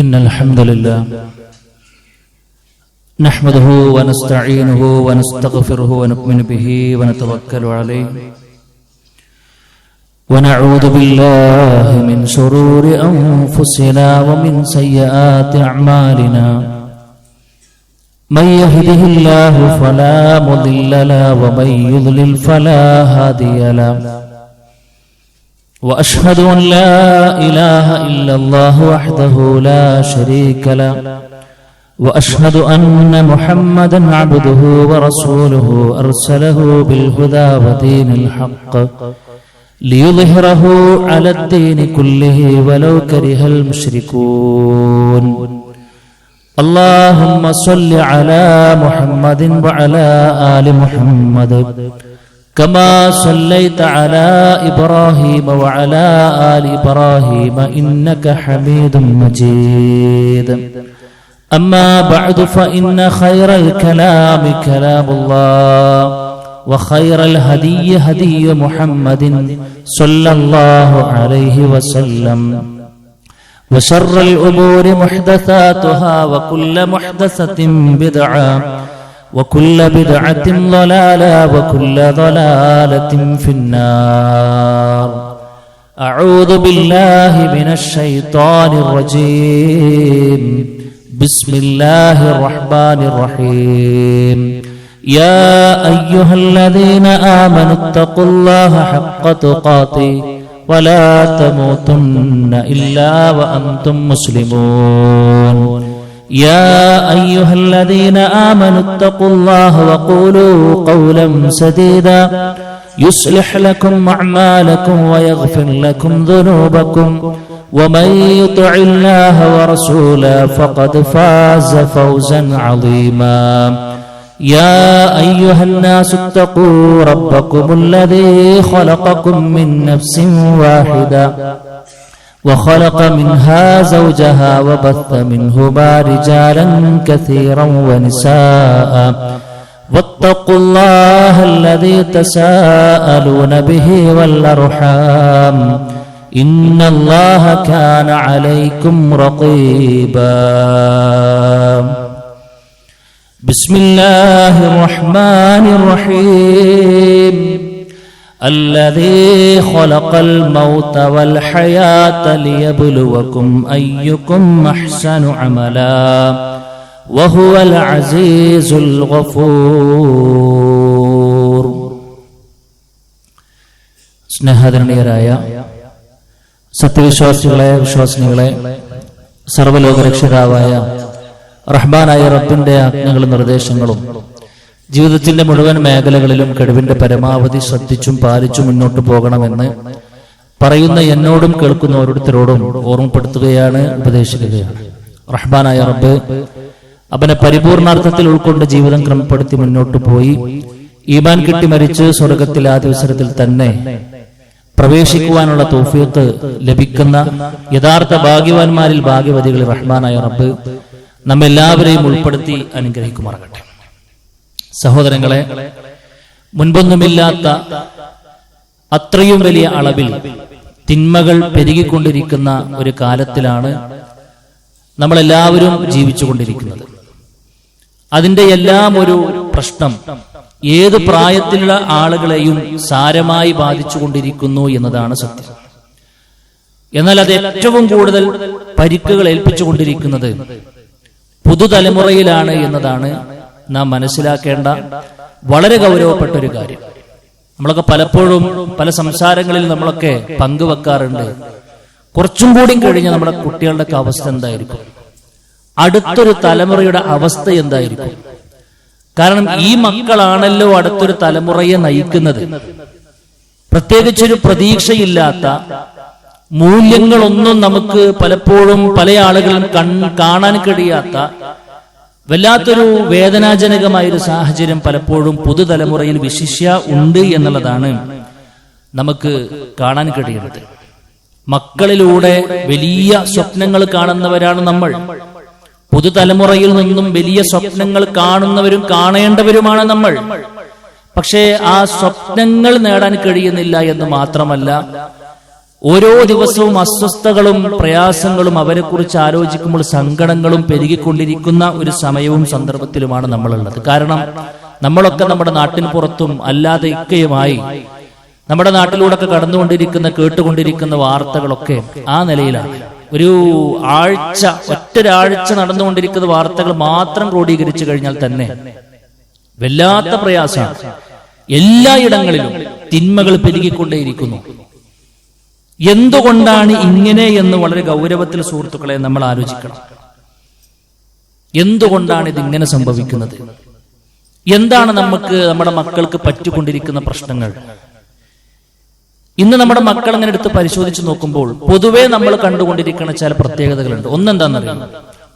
إن الحمد لله نحمده ونستعينه ونستغفره ونؤمن به ونتوكل عليه ونعوذ بالله من شرور أنفسنا ومن سيئات أعمالنا من يهده الله فلا مضل له ومن يضلل فلا هادي له وأشهد أن لا إله إلا الله وحده لا شريك له وأشهد أن محمدا عبده ورسوله أرسله بالهدى ودين الحق ليظهره على الدين كله ولو كره المشركون اللهم صل على محمد وعلى آل محمد كما صليت على إبراهيم وعلى آل إبراهيم إنك حميد مجيد أما بعد فإن خير الكلام كلام الله وخير الهدي هدي محمد صلى الله عليه وسلم وشر الأمور محدثاتها وكل محدثة بدعة وكل بدعة ضلالة وكل ضلالة في النار أعوذ بالله من الشيطان الرجيم بسم الله الرحمن الرحيم يا أيها الذين آمنوا اتقوا الله حق تقاته ولا تموتن إلا وأنتم مسلمون يا أيها الذين آمنوا اتقوا الله وقولوا قولا سديدا يصلح لكم أعمالكم ويغفر لكم ذنوبكم ومن يطع الله ورسوله فقد فاز فوزا عظيما يا أيها الناس اتقوا ربكم الذي خلقكم من نفس واحدة وخلق منها زوجها وبث منهما رجالا كثيرا ونساء واتقوا الله الذي تساءلون به والأرحام إن الله كان عليكم رقيبا بسم الله الرحمن الرحيم الذي خلق الموت والحياة ليبلوكم أيكم أحسن عملا وهو العزيز الغفور സ്നേഹാദരണീയരായ സത്യവിശ്വാസികളെ വിശ്വാസിനികളെ സർവ്വലോകരക്ഷകരായ റഹ്മാനായ റബ്ബിന്റെ ആജ്ഞകളും നിർദ്ദേശങ്ങളും ജീവിതത്തിന്റെ മുഴുവൻ മേഖലകളിലും കഴിവിന്റെ പരമാവധി ശ്രദ്ധിച്ചും പാലിച്ചും മുന്നോട്ട് പോകണമെന്ന് പറയുന്ന എന്നോടും കേൾക്കുന്ന ഓരോരുത്തരോടും ഓർമ്മപ്പെടുത്തുകയാണ്, ഉപദേശിക്കുകയാണ്. റഹ്മാനായ റബ്ബ് അവനെ പരിപൂർണാർത്ഥത്തിൽ ഉൾക്കൊണ്ട് ജീവിതം ക്രമപ്പെടുത്തി മുന്നോട്ട് പോയി ഈമാൻ കിട്ടി മരിച്ച് സ്വർഗത്തിൽ ആ ദിവസത്തിൽ തന്നെ പ്രവേശിക്കുവാനുള്ള തൗഫീഖ് ലഭിക്കുന്ന യഥാർത്ഥ ഭാഗ്യവാന്മാരിൽ ഭാഗ്യവതികളിൽ റഹ്മാനായ റബ്ബ് നമ്മെല്ലാവരെയും ഉൾപ്പെടുത്തി അനുഗ്രഹിക്കുമാറാകട്ടെ. സഹോദരങ്ങളെ, മുൻപൊന്നുമില്ലാത്ത അത്രയും വലിയ അളവിൽ തിന്മകൾ പെരുകിക്കൊണ്ടിരിക്കുന്ന ഒരു കാലത്തിലാണ് നമ്മളെല്ലാവരും ജീവിച്ചുകൊണ്ടിരിക്കുന്നത്. അതിന്റെ എല്ലാം ഒരു പ്രശ്നം ഏത് പ്രായത്തിലുള്ള ആളുകളെയും സാരമായി ബാധിച്ചുകൊണ്ടിരിക്കുന്നു എന്നതാണ് സത്യം. എന്നാൽ അത് ഏറ്റവും കൂടുതൽ പരിക്കുകൾ ഏൽപ്പിച്ചുകൊണ്ടിരിക്കുന്നത് പുതുതലമുറയിലാണ് എന്നതാണ് നാം മനസ്സിലാക്കേണ്ട വളരെ ഗൗരവപ്പെട്ട ഒരു കാര്യം. നമ്മളൊക്കെ പലപ്പോഴും പല സംസാരങ്ങളിൽ നമ്മളൊക്കെ പങ്കുവെക്കാറുണ്ട്, കുറച്ചും കൂടി കഴിഞ്ഞ് നമ്മുടെ കുട്ടികളുടെ അവസ്ഥ എന്തായിരിക്കും, അടുത്തൊരു തലമുറയുടെ അവസ്ഥ എന്തായിരിക്കും. കാരണം ഈ മക്കളാണല്ലോ അടുത്തൊരു തലമുറയെ നയിക്കുന്നത്. പ്രത്യേകിച്ചൊരു പ്രതീക്ഷയില്ലാത്ത മൂല്യങ്ങളൊന്നും നമുക്ക് പലപ്പോഴും പല ആളുകളും കാണാൻ കഴിയാത്ത വല്ലാത്തൊരു വേദനാജനകമായൊരു സാഹചര്യം പലപ്പോഴും പുതുതലമുറയിൽ വിശിഷ്യ ഉണ്ട് എന്നുള്ളതാണ് നമുക്ക് കാണാൻ കഴിയുന്നത്. മക്കളിലൂടെ വലിയ സ്വപ്നങ്ങൾ കാണുന്നവരാണ് നമ്മൾ. പുതുതലമുറയിൽ നിന്നും വലിയ സ്വപ്നങ്ങൾ കാണുന്നവരും കാണേണ്ടവരുമാണ് നമ്മൾ. പക്ഷേ ആ സ്വപ്നങ്ങൾ നേടാൻ കഴിയുന്നില്ല എന്ന് മാത്രമല്ല, ഓരോ ദിവസവും അസ്വസ്ഥതകളും പ്രയാസങ്ങളും അവരെക്കുറിച്ച് ആലോചിക്കുമ്പോൾ സങ്കടങ്ങളും പെരുകിക്കൊണ്ടിരിക്കുന്ന ഒരു സമയവും സന്ദർഭത്തിലുമാണ് നമ്മളുള്ളത്. കാരണം നമ്മളൊക്കെ നമ്മുടെ നാട്ടിന് പുറത്തും അല്ലാതെ ഇക്കയുമായി നമ്മുടെ നാട്ടിലൂടെ കടന്നുകൊണ്ടിരിക്കുന്ന കേട്ടുകൊണ്ടിരിക്കുന്ന വാർത്തകളൊക്കെ ആ നിലയിലാണ്. ഒറ്റൊരാഴ്ച നടന്നുകൊണ്ടിരിക്കുന്ന വാർത്തകൾ മാത്രം ക്രോഡീകരിച്ചു കഴിഞ്ഞാൽ തന്നെ വല്ലാത്ത പ്രയാസമാണ്. എല്ലായിടങ്ങളിലും തിന്മകൾ പെരുകിക്കൊണ്ടേയിരിക്കുന്നു. എന്തുകൊണ്ടാണ് ഇങ്ങനെ എന്ന് വളരെ ഗൗരവത്തിൽ സുഹൃത്തുക്കളെ നമ്മൾ ആലോചിക്കണം. എന്തുകൊണ്ടാണ് ഇതിങ്ങനെ സംഭവിക്കുന്നത്? എന്താണ് നമ്മുടെ മക്കൾക്ക് പറ്റിക്കൊണ്ടിരിക്കുന്ന പ്രശ്നങ്ങൾ? ഇന്ന് നമ്മുടെ മക്കൾ അങ്ങനെ എടുത്ത് പരിശോധിച്ച് നോക്കുമ്പോൾ പൊതുവെ നമ്മൾ കണ്ടുകൊണ്ടിരിക്കുന്ന ചില പ്രത്യേകതകളുണ്ട്. ഒന്നെന്താണെന്നറിയാം,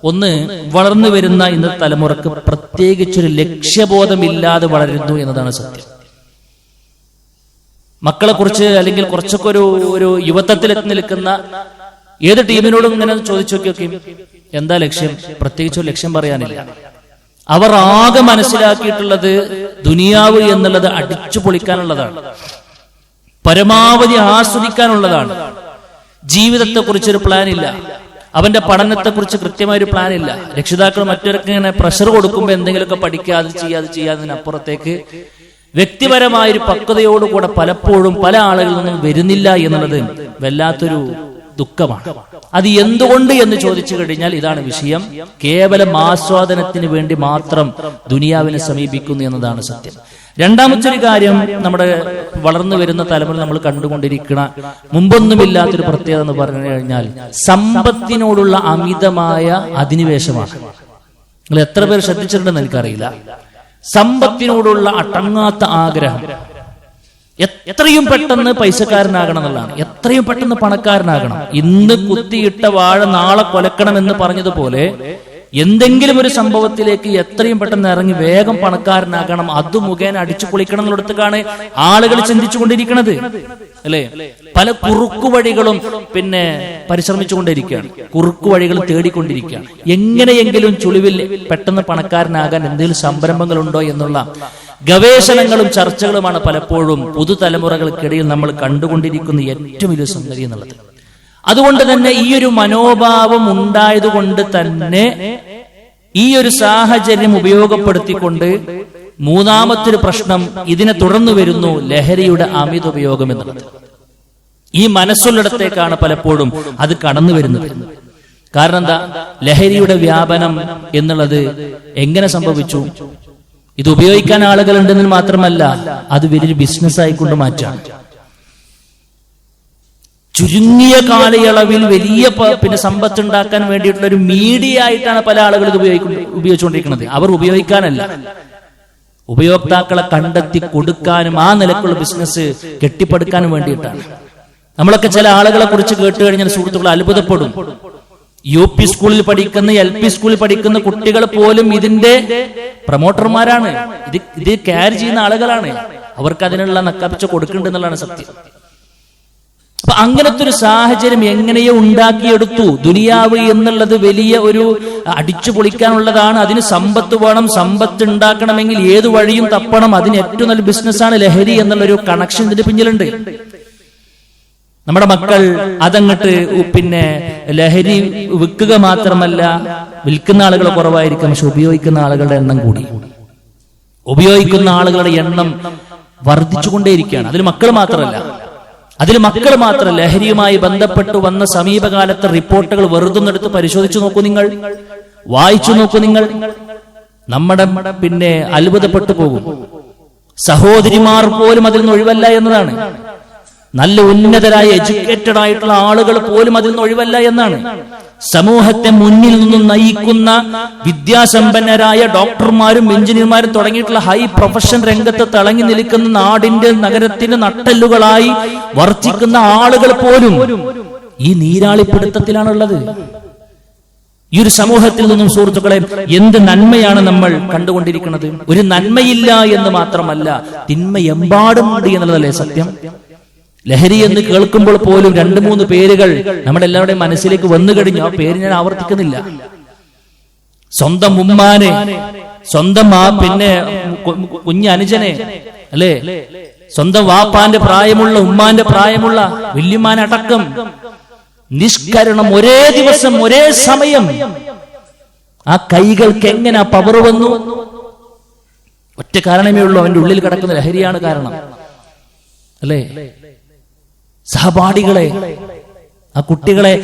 ഒന്ന് വളർന്നു വരുന്ന ഇന്നത്തെ തലമുറക്ക് പ്രത്യേകിച്ചൊരു ലക്ഷ്യബോധമില്ലാതെ വളരുന്നു എന്നതാണ് സത്യം. മക്കളെ കുറിച്ച് അല്ലെങ്കിൽ കുറച്ചൊക്കെ ഒരു യുവത്വത്തിലെത്തി നിൽക്കുന്ന ഏത് ടീമിനോടും ഇങ്ങനെ ചോദിച്ചു നോക്കിയൊക്കെ എന്താ ലക്ഷ്യം, പ്രത്യേകിച്ച് ഒരു ലക്ഷ്യം പറയാനില്ല. അവർ ആകെ മനസ്സിലാക്കിയിട്ടുള്ളത് ദുനിയാവ് എന്നുള്ളത് അടിച്ചു പൊളിക്കാനുള്ളതാണ്, പരമാവധി ആസ്വദിക്കാനുള്ളതാണ്. ജീവിതത്തെക്കുറിച്ചൊരു പ്ലാൻ ഇല്ല, അവന്റെ പഠനത്തെക്കുറിച്ച് കൃത്യമായൊരു പ്ലാൻ ഇല്ല. രക്ഷിതാക്കൾ മറ്റൊരൊക്കെ ഇങ്ങനെ പ്രഷർ കൊടുക്കുമ്പോൾ എന്തെങ്കിലുമൊക്കെ പഠിക്കുക, അത് ചെയ്യാതിനപ്പുറത്തേക്ക് വ്യക്തിപരമായൊരു പക്വതയോടുകൂടെ പലപ്പോഴും പല ആളുകളിൽ നിന്നും വരുന്നില്ല എന്നുള്ളത് വല്ലാത്തൊരു ദുഃഖമാണ്. അത് എന്തുകൊണ്ട് എന്ന് ചോദിച്ചു കഴിഞ്ഞാൽ ഇതാണ് വിഷയം. കേവലം ആസ്വാദനത്തിന് വേണ്ടി മാത്രം ദുനിയാവിനെ സമീപിക്കുന്നു എന്നതാണ് സത്യം. രണ്ടാമത്തെ ഒരു കാര്യം, നമ്മുടെ വളർന്നു വരുന്ന തലമുറ നമ്മൾ കണ്ടുകൊണ്ടിരിക്കുന്ന മുമ്പൊന്നുമില്ലാത്തൊരു പ്രത്യേകത എന്ന് പറഞ്ഞു കഴിഞ്ഞാൽ സമ്പത്തിനോടുള്ള അമിതമായ അധിനിവേശമാണ്. നിങ്ങൾ എത്ര പേർ ശ്രദ്ധിച്ചിട്ടുണ്ടെന്ന് എനിക്കറിയില്ല. സമ്പത്തിനോടുള്ള അടങ്ങാത്ത ആഗ്രഹം, എത്രയും പെട്ടെന്ന് പൈസക്കാരനാകണം എന്നുള്ളതാണ്, എത്രയും പെട്ടെന്ന് പണക്കാരനാകണം. ഇന്ന് കുത്തിയിട്ട വാഴ നാളെ കൊലക്കണം എന്ന് പറഞ്ഞതുപോലെ എന്തെങ്കിലും ഒരു സംഭവത്തിലേക്ക് എത്രയും പെട്ടെന്ന് ഇറങ്ങി വേഗം പണക്കാരനാകണം, അത് മുഖേന അടിച്ചു പൊളിക്കണം എന്നുള്ളടത്തേക്കാണ് ആളുകൾ ചിന്തിച്ചു കൊണ്ടിരിക്കുന്നത്, അല്ലെ? പല കുറുക്കുവഴികളും പരിശ്രമിച്ചുകൊണ്ടിരിക്കുകയാണ്, കുറുക്കുവഴികൾ തേടിക്കൊണ്ടിരിക്കുകയാണ്. എങ്ങനെയെങ്കിലും ചുളിവിൽ പെട്ടെന്ന് പണക്കാരനാകാൻ എന്തെങ്കിലും സംരംഭങ്ങളുണ്ടോ എന്നുള്ള ഗവേഷണങ്ങളും ചർച്ചകളുമാണ് പലപ്പോഴും പുതുതലമുറകൾക്കിടയിൽ നമ്മൾ കണ്ടുകൊണ്ടിരിക്കുന്ന ഏറ്റവും വലിയ സംഗതി എന്നുള്ളത്. അതുകൊണ്ട് തന്നെ ഈ ഒരു മനോഭാവം ഉണ്ടായതുകൊണ്ട് തന്നെ ഈ ഒരു സാഹചര്യം ഉപയോഗപ്പെടുത്തിക്കൊണ്ട് മൂന്നാമത്തൊരു പ്രശ്നം ഇതിനെ തുടർന്നു വരുന്നു, ലഹരിയുടെ അമിത ഉപയോഗം എന്നുള്ളത്. ഈ മനസ്സുള്ളിടത്തേക്കാണ് പലപ്പോഴും അത് കടന്നു വരുന്നത്. കാരണം എന്താ? ലഹരിയുടെ വ്യാപനം എന്നുള്ളത് എങ്ങനെ സംഭവിച്ചു? ഇത് ഉപയോഗിക്കാൻ ആളുകളുണ്ടെന്ന് മാത്രമല്ല, അത് വലിയൊരു ബിസിനസ് ആയിക്കൊണ്ട് മാറ്റാണ്. ചുരുങ്ങിയ കാലയളവിൽ വലിയ സമ്പത്ത് ഉണ്ടാക്കാൻ വേണ്ടിയിട്ടുള്ള ഒരു മീഡിയ ആയിട്ടാണ് പല ആളുകൾ ഇത് ഉപയോഗിച്ചുകൊണ്ടിരിക്കുന്നത്. അവർ ഉപയോഗിക്കാനല്ല, ഉപയോക്താക്കളെ കണ്ടെത്തി കൊടുക്കാനും ആ നിലക്കുള്ള ബിസിനസ് കെട്ടിപ്പടുക്കാനും വേണ്ടിയിട്ടാണ്. നമ്മളൊക്കെ ചില ആളുകളെ കുറിച്ച് കേട്ട് കഴിഞ്ഞാൽ സുഹൃത്തുക്കൾ അത്ഭുതപ്പെടും. UP സ്കൂളിൽ പഠിക്കുന്ന, LP സ്കൂളിൽ പഠിക്കുന്ന കുട്ടികൾ പോലും ഇതിന്റെ പ്രൊമോട്ടർമാരാണ്, ഇത് ക്യാരി ചെയ്യുന്ന ആളുകളാണ്. അവർക്ക് അതിനുള്ള നക്കാപ്പിച്ച കൊടുക്കുന്നുണ്ട് എന്നുള്ളതാണ് സത്യം. അപ്പൊ അങ്ങനത്തെ ഒരു സാഹചര്യം എങ്ങനെയോ ഉണ്ടാക്കിയെടുത്തു. ദുനിയാവ് എന്നുള്ളത് വലിയ ഒരു അടിച്ചു പൊളിക്കാനുള്ളതാണ്, അതിന് സമ്പത്ത് വേണം, സമ്പത്ത് ഉണ്ടാക്കണമെങ്കിൽ ഏതു വഴിയും തപ്പണം, അതിന് ഏറ്റവും നല്ല ബിസിനസ്സാണ് ലഹരി എന്നുള്ളൊരു കണക്ഷൻ ഇതിന്റെ പിന്നിലുണ്ട്. നമ്മുടെ മക്കൾ അതങ്ങട്ട് ലഹരി വിൽക്കുക മാത്രമല്ല, വിൽക്കുന്ന ആളുകൾ കുറവായിരിക്കും, പക്ഷെ ഉപയോഗിക്കുന്ന ആളുകളുടെ എണ്ണം കൂടി, ഉപയോഗിക്കുന്ന ആളുകളുടെ എണ്ണം വർദ്ധിച്ചുകൊണ്ടേയിരിക്കുകയാണ്. അതിൽ മക്കൾ മാത്രമല്ല, ലഹരിയുമായി ബന്ധപ്പെട്ട് വന്ന സമീപകാലത്തെ റിപ്പോർട്ടുകൾ വെറുതെ എടുത്ത് പരിശോധിച്ചു നോക്കൂ, നിങ്ങൾ വായിച്ചു നോക്കൂ, നിങ്ങൾ നമ്മുടെ അത്ഭുതപ്പെട്ടു പോകും. സഹോദരിമാർ പോലും അതിൽ നിന്ന് ഒഴിവല്ല എന്നതാണ്. നല്ല ഉന്നതരായ എഡ്യൂക്കേറ്റഡ് ആയിട്ടുള്ള ആളുകൾ പോലും അതിൽ നിന്ന് ഒഴിവല്ല എന്നാണ്. സമൂഹത്തെ മുന്നിൽ നിന്നും നയിക്കുന്ന വിദ്യാസമ്പന്നരായ ഡോക്ടർമാരും എഞ്ചിനീയർമാരും തുടങ്ങിയിട്ടുള്ള ഹൈ പ്രൊഫഷൻ രംഗത്ത് തിളങ്ങി നിൽക്കുന്ന നാടിന്റെ നഗരത്തിന്റെ നട്ടെല്ലുകളായി വർത്തിക്കുന്ന ആളുകൾ പോലും ഈ നീരാളിപ്പിടുത്തത്തിലാണുള്ളത്. ഈ ഒരു സമൂഹത്തിൽ നിന്നും സുഹൃത്തുക്കളെ എന്ത് നന്മയാണ് നമ്മൾ കണ്ടുകൊണ്ടിരിക്കുന്നത്? ഒരു നന്മയില്ല എന്ന് മാത്രമല്ല, തിന്മ എമ്പാടുമുണ്ട് എന്നുള്ളതല്ലേ സത്യം. ലഹരി എന്ന് കേൾക്കുമ്പോൾ പോലും 2-3 പേരുകൾ നമ്മുടെ എല്ലാവരുടെയും മനസ്സിലേക്ക് വന്നു കഴിഞ്ഞു. ആ പേര് ഞാൻ ആവർത്തിക്കുന്നില്ല. സ്വന്തം ഉമ്മാനെ, സ്വന്തം കുഞ്ഞനുജനെ, അല്ലെ, സ്വന്തം വാപ്പാന്റെ പ്രായമുള്ള, ഉമ്മാന്റെ പ്രായമുള്ള, വല്യമ്മാനടക്കം നിഷ്കരണം ഒരേ ദിവസം ഒരേ സമയം. ആ കൈകൾക്ക് എങ്ങനെ പവർ വന്നു? ഒറ്റ കാരണമേ ഉള്ളൂ, അവന്റെ ഉള്ളിൽ കിടക്കുന്ന ലഹരിയാണ് കാരണം, അല്ലേ? സഹപാഠികളെ, ആ കുട്ടികളെ,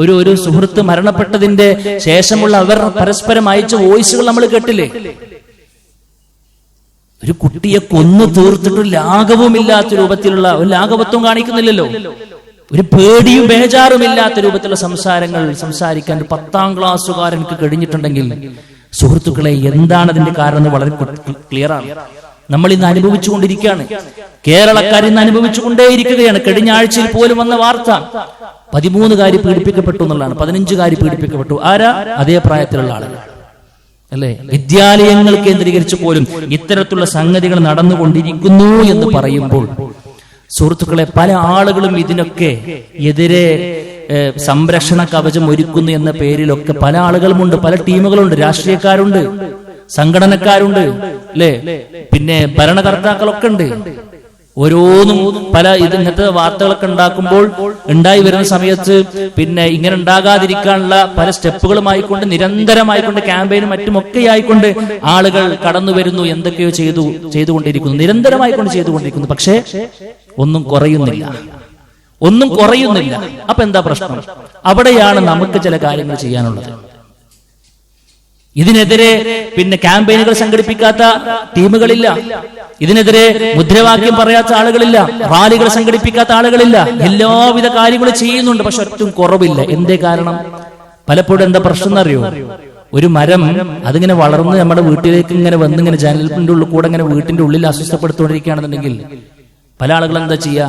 ഒരു സുഹൃത്ത് മരണപ്പെട്ടതിന്റെ ശേഷമുള്ള അവർ പരസ്പരം അയച്ച വോയിസുകൾ നമ്മൾ കേട്ടില്ലേ? ഒരു കുട്ടിയെ കൊന്നു തീർത്തിട്ട് ലാഘവമില്ലാത്ത രൂപത്തിലുള്ള ഒരു ലാഘവത്വം കാണിക്കുന്നില്ലല്ലോ. ഒരു പേടിയും ബേജാറും ഇല്ലാത്ത രൂപത്തിലുള്ള സംസാരങ്ങൾ സംസാരിക്കാൻ 10ാം ക്ലാസ്സുകാരനക്ക് കഴിഞ്ഞിട്ടുണ്ടെങ്കിൽ സുഹൃത്തുക്കളെ, എന്താണ് അതിന്റെ കാരണം എന്ന് വളരെ ക്ലിയർ ആണ്. നമ്മൾ ഇന്ന് അനുഭവിച്ചുകൊണ്ടിരിക്കുകയാണ്. കേരളക്കാർ ഇന്ന് അനുഭവിച്ചുകൊണ്ടേയിരിക്കുകയാണ്. കഴിഞ്ഞ ആഴ്ചയിൽ പോലും വന്ന വാർത്ത 13 പീഡിപ്പിക്കപ്പെട്ടു എന്നുള്ളതാണ്. 15 പീഡിപ്പിക്കപ്പെട്ടു. ആരാ? അതേ പ്രായത്തിലുള്ള ആളുകൾ, അല്ലെ? വിദ്യാലയങ്ങൾ കേന്ദ്രീകരിച്ച് പോലും ഇത്തരത്തിലുള്ള സംഗതികൾ നടന്നുകൊണ്ടിരിക്കുന്നു എന്ന് പറയുമ്പോൾ സുഹൃത്തുക്കളെ, പല ആളുകളും ഇതിനൊക്കെ എതിരെ സംരക്ഷണ കവചം ഒരുക്കുന്നു എന്ന പേരിലൊക്കെ പല ആളുകളുമുണ്ട്, പല ടീമുകളുണ്ട്, രാഷ്ട്രീയക്കാരുണ്ട്, സംഘടനക്കാരുണ്ട്, അല്ലെ? പിന്നെ ഭരണകർത്താക്കളൊക്കെ ഉണ്ട്. ഓരോന്നും പല ഇങ്ങനത്തെ വാർത്തകളൊക്കെ ഉണ്ടാക്കുമ്പോൾ ഉണ്ടായി വരുന്ന സമയത്ത് പിന്നെ ഇങ്ങനെ ഉണ്ടാകാതിരിക്കാനുള്ള പല സ്റ്റെപ്പുകളുമായിക്കൊണ്ട് നിരന്തരമായിക്കൊണ്ട് ക്യാമ്പയിനും മറ്റുമൊക്കെ ആയിക്കൊണ്ട് ആളുകൾ കടന്നു വരുന്നു, എന്തൊക്കെയോ ചെയ്തുകൊണ്ടിരിക്കുന്നു, നിരന്തരമായിക്കൊണ്ട് ചെയ്തുകൊണ്ടിരിക്കുന്നു. പക്ഷേ ഒന്നും കുറയുന്നില്ല. അപ്പൊ എന്താ പ്രശ്നം? അവിടെയാണ് നമുക്ക് ചില കാര്യങ്ങൾ ചെയ്യാനുള്ളത്. ഇതിനെതിരെ പിന്നെ ക്യാമ്പയിനുകൾ സംഘടിപ്പിക്കാത്ത ടീമുകളില്ല, ഇതിനെതിരെ മുദ്രാവാക്യം പറയാത്ത ആളുകളില്ല, റാലികൾ സംഘടിപ്പിക്കാത്ത ആളുകളില്ല. എല്ലാവിധ കാര്യങ്ങളും ചെയ്യുന്നുണ്ട്, പക്ഷെ ഒട്ടും കുറവില്ല. എന്തേ കാരണം? പലപ്പോഴും എന്താ പ്രശ്നം എന്നറിയോ? ഒരു മരം അതിങ്ങനെ വളർന്ന് നമ്മുടെ വീട്ടിലേക്ക് ഇങ്ങനെ വന്ന് ഇങ്ങനെ ജനലിന്റെ ഉള്ളിൽ കൂടെ ഇങ്ങനെ വീട്ടിന്റെ ഉള്ളിൽ അസ്വസ്ഥപ്പെടുത്തുകൊണ്ടിരിക്കുകയാണെന്നുണ്ടെങ്കിൽ പല ആളുകളും എന്താ ചെയ്യാ?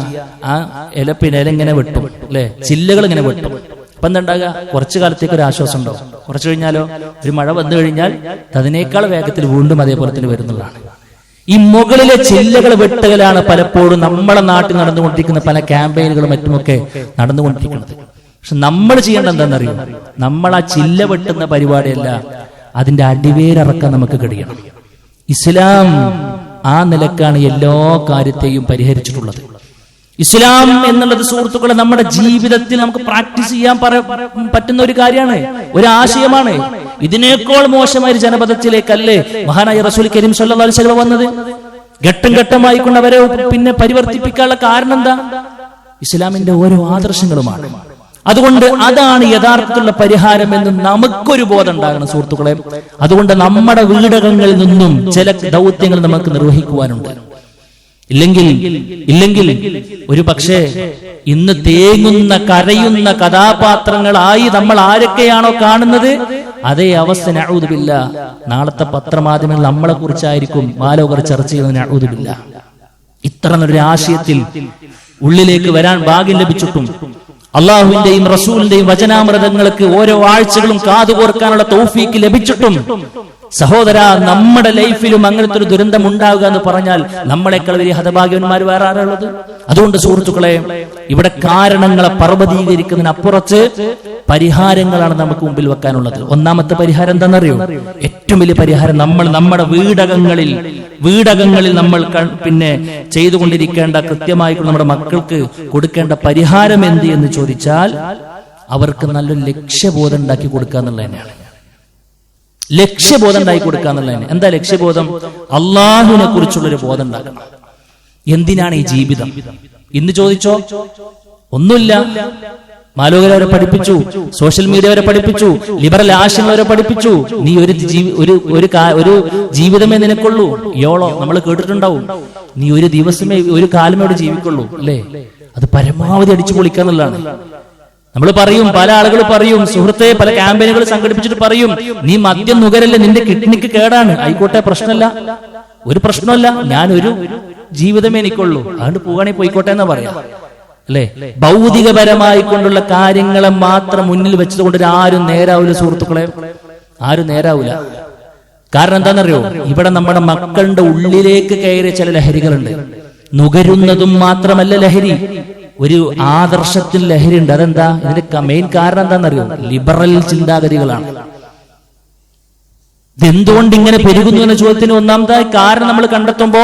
ആ ഇല ഇങ്ങനെ വെട്ടും, അല്ലെ? ചില്ലകൾ ഇങ്ങനെ വെട്ടും. അപ്പൊ എന്താ ഉണ്ടാകുക? കുറച്ചു കാലത്തേക്ക് ഒരു ആശ്വാസം ഉണ്ടാവും. കുറച്ചു കഴിഞ്ഞാലോ ഒരു മഴ വന്നു കഴിഞ്ഞാൽ അതിനേക്കാൾ വേഗത്തിൽ വീണ്ടും അതേപോലെ തന്നെ വരുന്നതാണ്. ഈ മുകളിലെ ചില്ലകൾ വെട്ടുകലാണ് പലപ്പോഴും നമ്മളെ നാട്ടിൽ നടന്നുകൊണ്ടിരിക്കുന്ന പല ക്യാമ്പയിനുകളും മറ്റുമൊക്കെ നടന്നുകൊണ്ടിരിക്കുന്നത്. പക്ഷെ നമ്മൾ ചെയ്യേണ്ട എന്താണെന്നറിയോ? നമ്മൾ ആ ചില്ല വെട്ടുന്ന പരിപാടിയല്ല, അതിന്റെ അടിവേരിറക്കാൻ നമുക്ക് കഴിയണം. ഇസ്ലാം ആ നിലക്കാണ് എല്ലാ കാര്യത്തെയും പരിഹരിച്ചിട്ടുള്ളത്. ഇസ്ലാം എന്നുള്ളത് സുഹൃത്തുക്കളെ നമ്മുടെ ജീവിതത്തിൽ നമുക്ക് പ്രാക്ടീസ് ചെയ്യാൻ പറ്റുന്ന ഒരു കാര്യമാണ്, ഒരു ആശയമാണ്. ഇതിനേക്കാൾ മോശമായ ഒരു ജനപദത്തിലേക്കല്ലേ മഹാനായ റസൂൽ കരീം സ്വല്ലല്ലാഹു അലൈഹി വസല്ലം വന്നത്? ഘട്ടം ഘട്ടമായി കൊണ്ട് അവരെ പിന്നെ പരിവർത്തിപ്പിക്കാനുള്ള കാരണം എന്താ? ഇസ്ലാമിന്റെ ഓരോ ആദർശങ്ങളുമാണ്. അതുകൊണ്ട് അതാണ് യഥാർത്ഥത്തിലുള്ള പരിഹാരം എന്ന് നമുക്കൊരു ബോധം ഉണ്ടാകണം സുഹൃത്തുക്കളെ. അതുകൊണ്ട് നമ്മുടെ വീടകങ്ങളിൽ നിന്നും ചില ദൗത്യങ്ങൾ നമുക്ക് നിർവഹിക്കുവാനുണ്ട്. ഇല്ലെങ്കിൽ ഒരു പക്ഷേ ഇന്ന് തേങ്ങുന്ന കരയുന്ന കഥാപാത്രങ്ങളായി നമ്മൾ ആരൊക്കെയാണോ കാണുന്നത്, അതേ അവസ്ഥ നഊദു ബില്ലാഹ് നാളത്തെ പത്രമാധ്യമങ്ങൾ നമ്മളെ കുറിച്ചായിരിക്കും മാലോകർ ചർച്ച ചെയ്യുന്നത്. നഊദു ബില്ലാഹ്. ഇത്ര നല്ലൊരു ആശയത്തിൽ ഉള്ളിലേക്ക് വരാൻ ഭാഗ്യം ലഭിച്ചിട്ടും അള്ളാഹുവിന്റെയും റസൂലിന്റെയും വചനാമൃതങ്ങൾക്ക് ഓരോ ആഴ്ചകളും കാതുകോർക്കാനുള്ള തൗഫീക്ക് ലഭിച്ചിട്ടും സഹോദര, നമ്മുടെ ലൈഫിലും അങ്ങനത്തെ ഒരു ദുരന്തം ഉണ്ടാവുക എന്ന് പറഞ്ഞാൽ നമ്മളെക്കാൾ വലിയ ഹതഭാഗ്യവന്മാർ വേറെ ആരാളുള്ളത്? അതുകൊണ്ട് സുഹൃത്തുക്കളെ, ഇവിടെ കാരണങ്ങളെ പർവ്വതീകരിക്കുന്നതിനപ്പുറത്ത് പരിഹാരങ്ങളാണ് നമുക്ക് മുമ്പിൽ വെക്കാനുള്ളത്. ഒന്നാമത്തെ പരിഹാരം എന്താണെന്നറിയോ? ഏറ്റവും വലിയ പരിഹാരം നമ്മൾ നമ്മുടെ വീടകങ്ങളിൽ നമ്മൾ പിന്നെ ചെയ്തുകൊണ്ടിരിക്കേണ്ട, കൃത്യമായി നമ്മുടെ മക്കൾക്ക് കൊടുക്കേണ്ട പരിഹാരം എന്ത് എന്ന് ചോദിച്ചാൽ അവർക്ക് നല്ലൊരു ലക്ഷ്യബോധം ഉണ്ടാക്കി കൊടുക്കുക എന്നുള്ളത് തന്നെയാണ്. ലക്ഷ്യബോധം ഉണ്ടാക്കി കൊടുക്കുക എന്നുള്ളതിന് എന്താ ലക്ഷ്യബോധം? അള്ളാഹുവിനെ കുറിച്ചുള്ളൊരു ബോധം ഉണ്ടാക്കണം. എന്തിനാണ് ഈ ജീവിതം ഇന്ന് ചോദിച്ചോ? ഒന്നുമില്ല. മാലോകരെ അവരെ പഠിപ്പിച്ചു, സോഷ്യൽ മീഡിയ വരെ പഠിപ്പിച്ചു, ലിബറൽ ആശയങ്ങൾ വരെ പഠിപ്പിച്ചു. നീ ഒരു ജീവിതമേ നിനക്കുള്ളൂ. യോളോ നമ്മൾ കേട്ടിട്ടുണ്ടാവും. നീ ഒരു ദിവസമേ ഒരു കാലമേ അവിടെ ജീവിക്കുള്ളൂ, അല്ലേ? അത് പരമാവധി അടിച്ചു പൊളിക്കാന്നുള്ളതാണ്. നമ്മൾ പറയും, പല ആളുകൾ പറയും, സുഹൃത്തെ, പല ക്യാമ്പയിനുകൾ സംഘടിപ്പിച്ചിട്ട് പറയും, നീ മദ്യം നുകരല്ലേ, നിന്റെ കിഡ്നിക്ക് കേടാണ്. ആയിക്കോട്ടെ, പ്രശ്നമല്ല, ഒരു പ്രശ്നമല്ല, ഞാനൊരു ജീവിതമേ എനിക്കുള്ളൂ, അതുകൊണ്ട് പോവുകയാണെങ്കിൽ പോയിക്കോട്ടെ എന്നാ പറയാം, അല്ലെ? ഭൗതികപരമായി കൊണ്ടുള്ള കാര്യങ്ങളെ മാത്രം മുന്നിൽ വെച്ചതുകൊണ്ട് ആരും നേരാവൂല സുഹൃത്തുക്കളെ, ആരും നേരാവൂല. കാരണം എന്താണെന്നറിയോ? ഇവിടെ നമ്മുടെ മക്കളുടെ ഉള്ളിലേക്ക് കയറിയ ചില ലഹരികളുണ്ട്. നുകരുന്നതും മാത്രമല്ല ലഹരി, ഒരു ആദർശത്തിൽ ലഹരി ഉണ്ട്. അതെന്താ? ഇതിന്റെ മെയിൻ കാരണം എന്താണെന്നറിയോ? ലിബറൽ ചിന്താഗതികളാണ്. ഇതെന്തുകൊണ്ട് ഇങ്ങനെ പെരുകുന്നു എന്ന ചോദ്യത്തിന് ഒന്നാമതായി കാരണം നമ്മൾ കണ്ടെത്തുമ്പോ